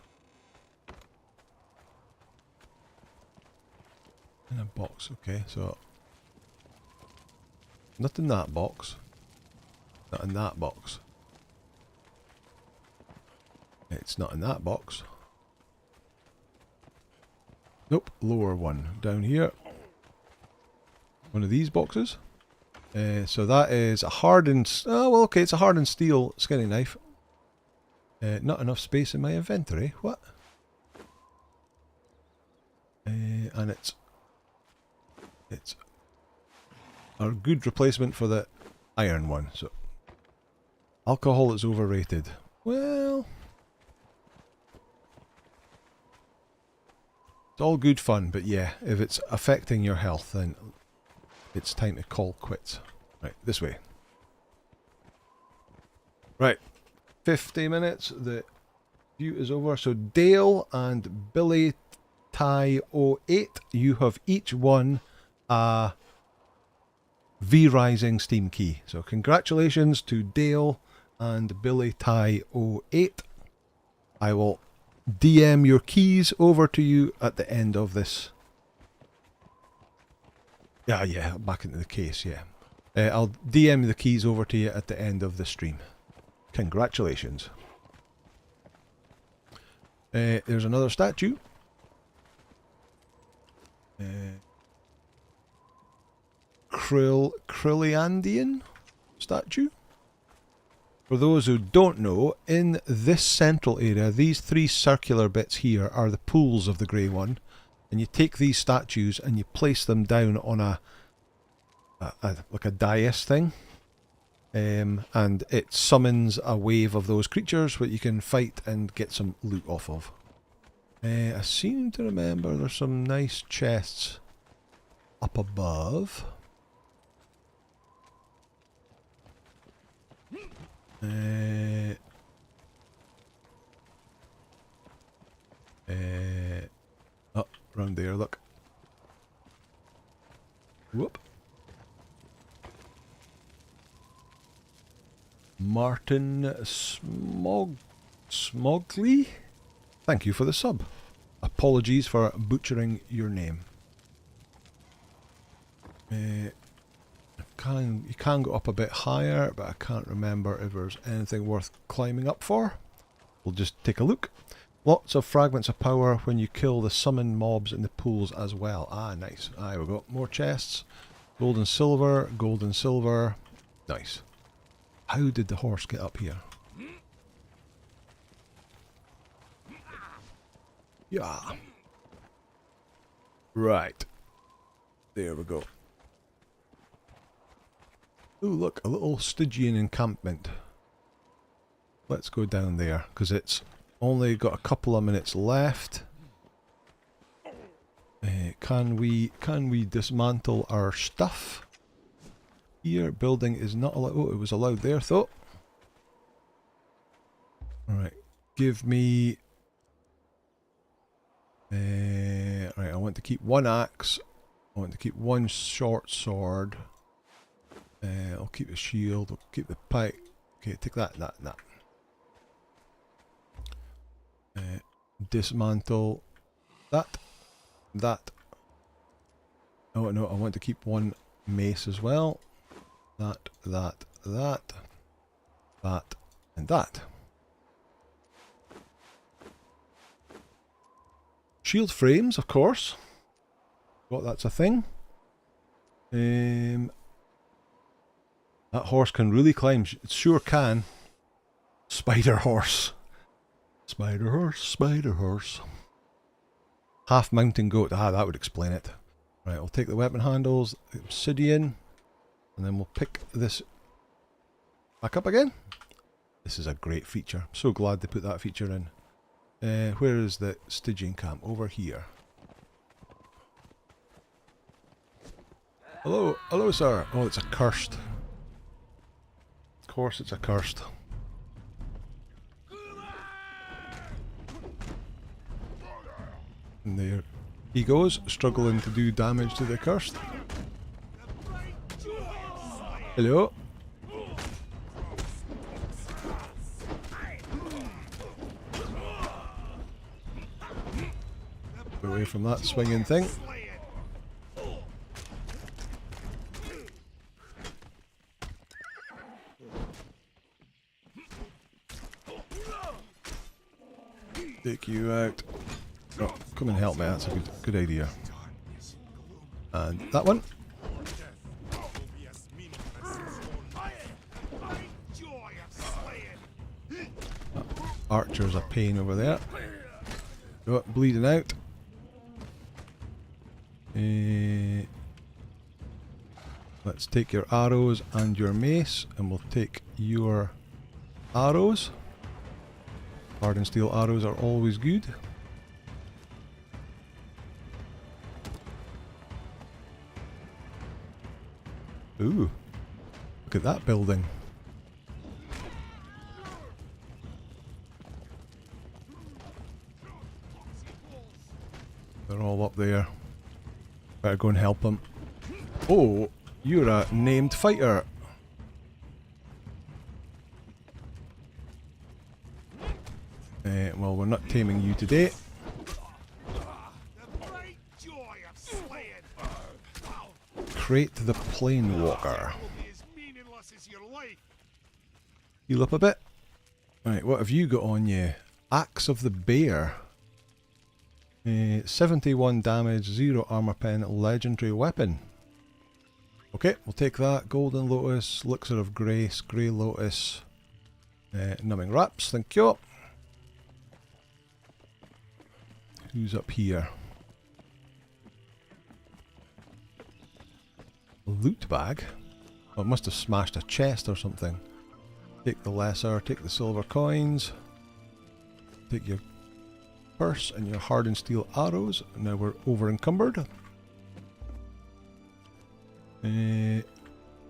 In a box, okay, so... Not in that box. Not in that box. It's not in that box. Nope, lower one. Down here. One of these boxes. So that is a hardened... Oh, well, okay, it's a hardened steel skinning knife. Not enough space in my inventory. What? And it's a good replacement for the iron one. So alcohol is overrated. Well, it's all good fun, but yeah, if it's affecting your health, then it's time to call quits. Right, this way. Right, 50 minutes. The view is over. So Dale and Billy Ty 08, you have each won a V-Rising Steam key. So congratulations to Dale and Billy Ty 08. I will DM your keys over to you at the end of this. Yeah, back into the case, yeah. I'll DM the keys over to you at the end of the stream. Congratulations. There's another statue. Krilliandian statue. For those who don't know, in this central area, these three circular bits here are the pools of the grey one. And you take these statues and you place them down on like a dais thing. And it summons a wave of those creatures that you can fight and get some loot off of. I seem to remember there's some nice chests up above. Oh, round there, look. Whoop. Martin Smogley? Thank you for the sub. Apologies for butchering your name. You can go up a bit higher, but I can't remember if there's anything worth climbing up for. We'll just take a look. Lots of fragments of power when you kill the summon mobs in the pools as well. Ah, nice. There we go. More chests. Gold and silver. Gold and silver. Nice. How did the horse get up here? Yeah. Right. There we go. Ooh, look, a little Stygian encampment. Let's go down there, because it's only got a couple of minutes left. Can we dismantle our stuff? Here, building is not allowed. Oh, it was allowed there, though. Alright, give me... right, I want to keep one axe. I want to keep one short sword. I'll keep the shield. I'll keep the pike. Okay, take that. Dismantle that. Oh no, I want to keep one mace as well. That, and that. Shield frames, of course. Well, that's a thing. That horse can really climb. It sure can. Spider horse. Spider horse, spider horse. Half mountain goat. Ah, that would explain it. Right, we'll take the weapon handles, the obsidian, and then we'll pick this back up again. This is a great feature. I'm so glad they put that feature in. Where is the Stygian camp? Over here. Hello, hello, sir. Oh, it's accursed. Of course, it's accursed. And there he goes, struggling to do damage to the cursed. Hello. Away from that swinging thing. Take you out. Oh, come and help me, that's a good idea. And that one. archer's a pain over there. Oh, bleeding out. Let's take your arrows and your mace, and we'll take your arrows. Hardened steel arrows are always good. Ooh, look at that building. They're all up there. Better go and help them. Oh, you're a named fighter. Well, we're not taming you today. The great joy of slaying. Crate the Planewalker. Will be as meaningless as your life. Heal up a bit. Right, what have you got on you? Axe of the Bear. 71 damage, 0 armor pen, legendary weapon. Okay, we'll take that. Golden Lotus, Elixir of Grace, Grey Lotus, Numbing Wraps, thank you. Who's up here? A loot bag? Oh, it must have smashed a chest or something. Take the lesser, take the silver coins, take your purse and your hardened steel arrows. Now we're over encumbered.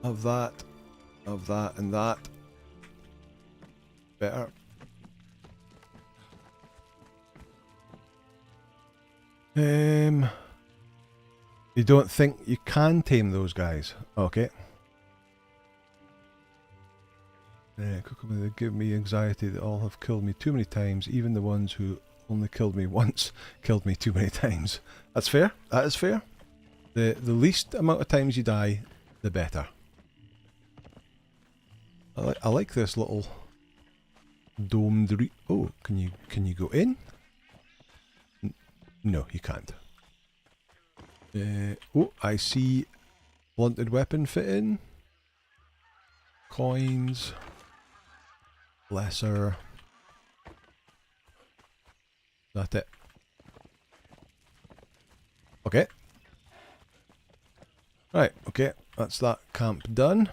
Of that, and that. Better. You don't think you can tame those guys? Okay. They give me anxiety. They all have killed me too many times. Even the ones who only killed me once killed me too many times. That's fair. That is fair. The least amount of times you die, the better. I like this little domed. Oh, can you go in? No, you can't. Oh, I see blunted weapon fit in. Coins. Lesser. That's it. Okay. Right, okay. That's that camp done.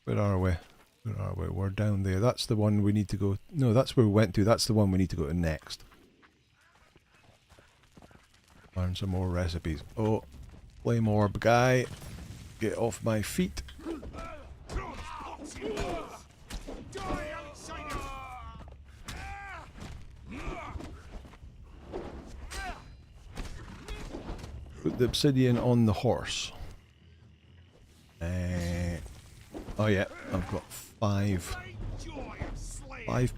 Where are we? Where are we? We're down there. That's the one we need to go. No, that's where we went to. That's the one we need to go to next. Learn some more recipes. Oh, flame orb guy. Get off my feet. Put the obsidian on the horse. Oh yeah, I've got 5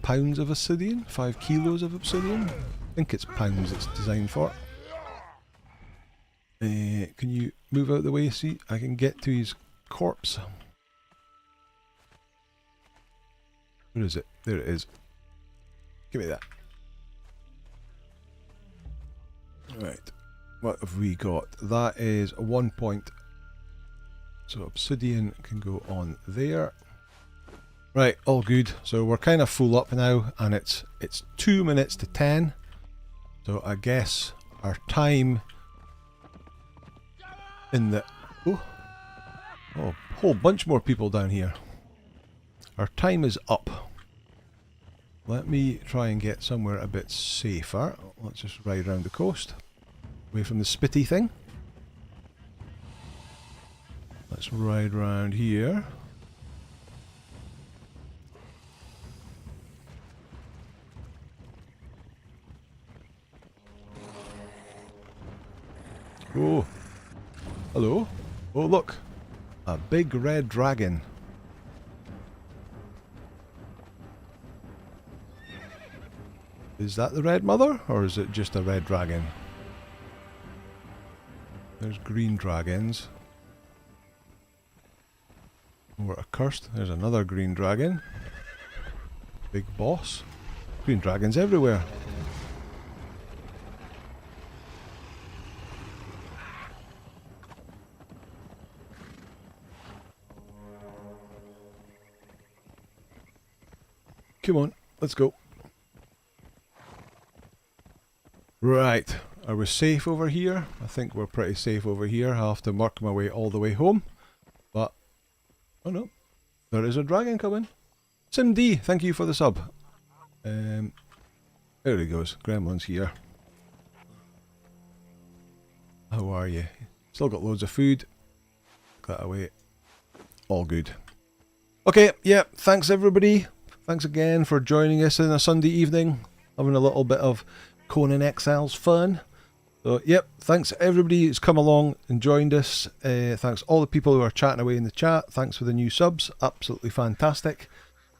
pounds of obsidian, 5 kilos of obsidian. I think it's pounds it's designed for. Can you move out the way? See, I can get to his corpse. Where is it? There it is. Give me that. Right. What have we got? That is 1 point. So obsidian can go on there. Right, all good. So we're kind of full up now, and it's 2 minutes to 10. So I guess our time in the... Oh, a whole bunch more people down here. Our time is up. Let me try and get somewhere a bit safer. Let's just ride around the coast. Away from the spitty thing. Let's ride around here. Oh, hello. Oh, look. A big red dragon. Is that the Red Mother, or is it just a red dragon? There's green dragons. We're accursed. There's another green dragon. Big boss. Green dragons everywhere. Come on, let's go. Right, are we safe over here? I think we're pretty safe over here. I'll have to work my way all the way home. But, oh no, there is a dragon coming. Sim D, thank you for the sub. There he goes, Gremlin's here. How are you? Still got loads of food. Put that away. All good. Okay, yeah, thanks everybody. Thanks again for joining us on a Sunday evening. Having a little bit of Conan Exiles fun. So, yep, thanks everybody who's come along and joined us. Thanks all the people who are chatting away in the chat. Thanks for the new subs. Absolutely fantastic.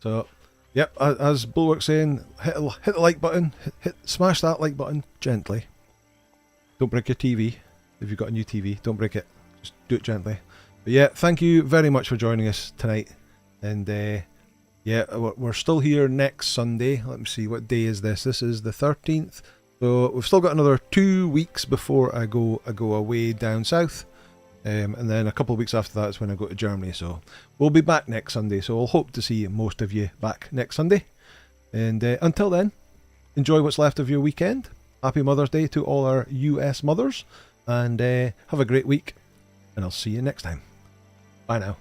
So, yep, as Bulwark's saying, hit the like button. Smash that like button gently. Don't break your TV. If you've got a new TV, don't break it. Just do it gently. But yeah, thank you very much for joining us tonight. And yeah, we're still here next Sunday. Let me see, what day is this? This is the 13th. So we've still got another 2 weeks before I go away down south. And then a couple of weeks after that is when I go to Germany. So we'll be back next Sunday. So I'll hope to see most of you back next Sunday. And until then, enjoy what's left of your weekend. Happy Mother's Day to all our US mothers. And have a great week. And I'll see you next time. Bye now.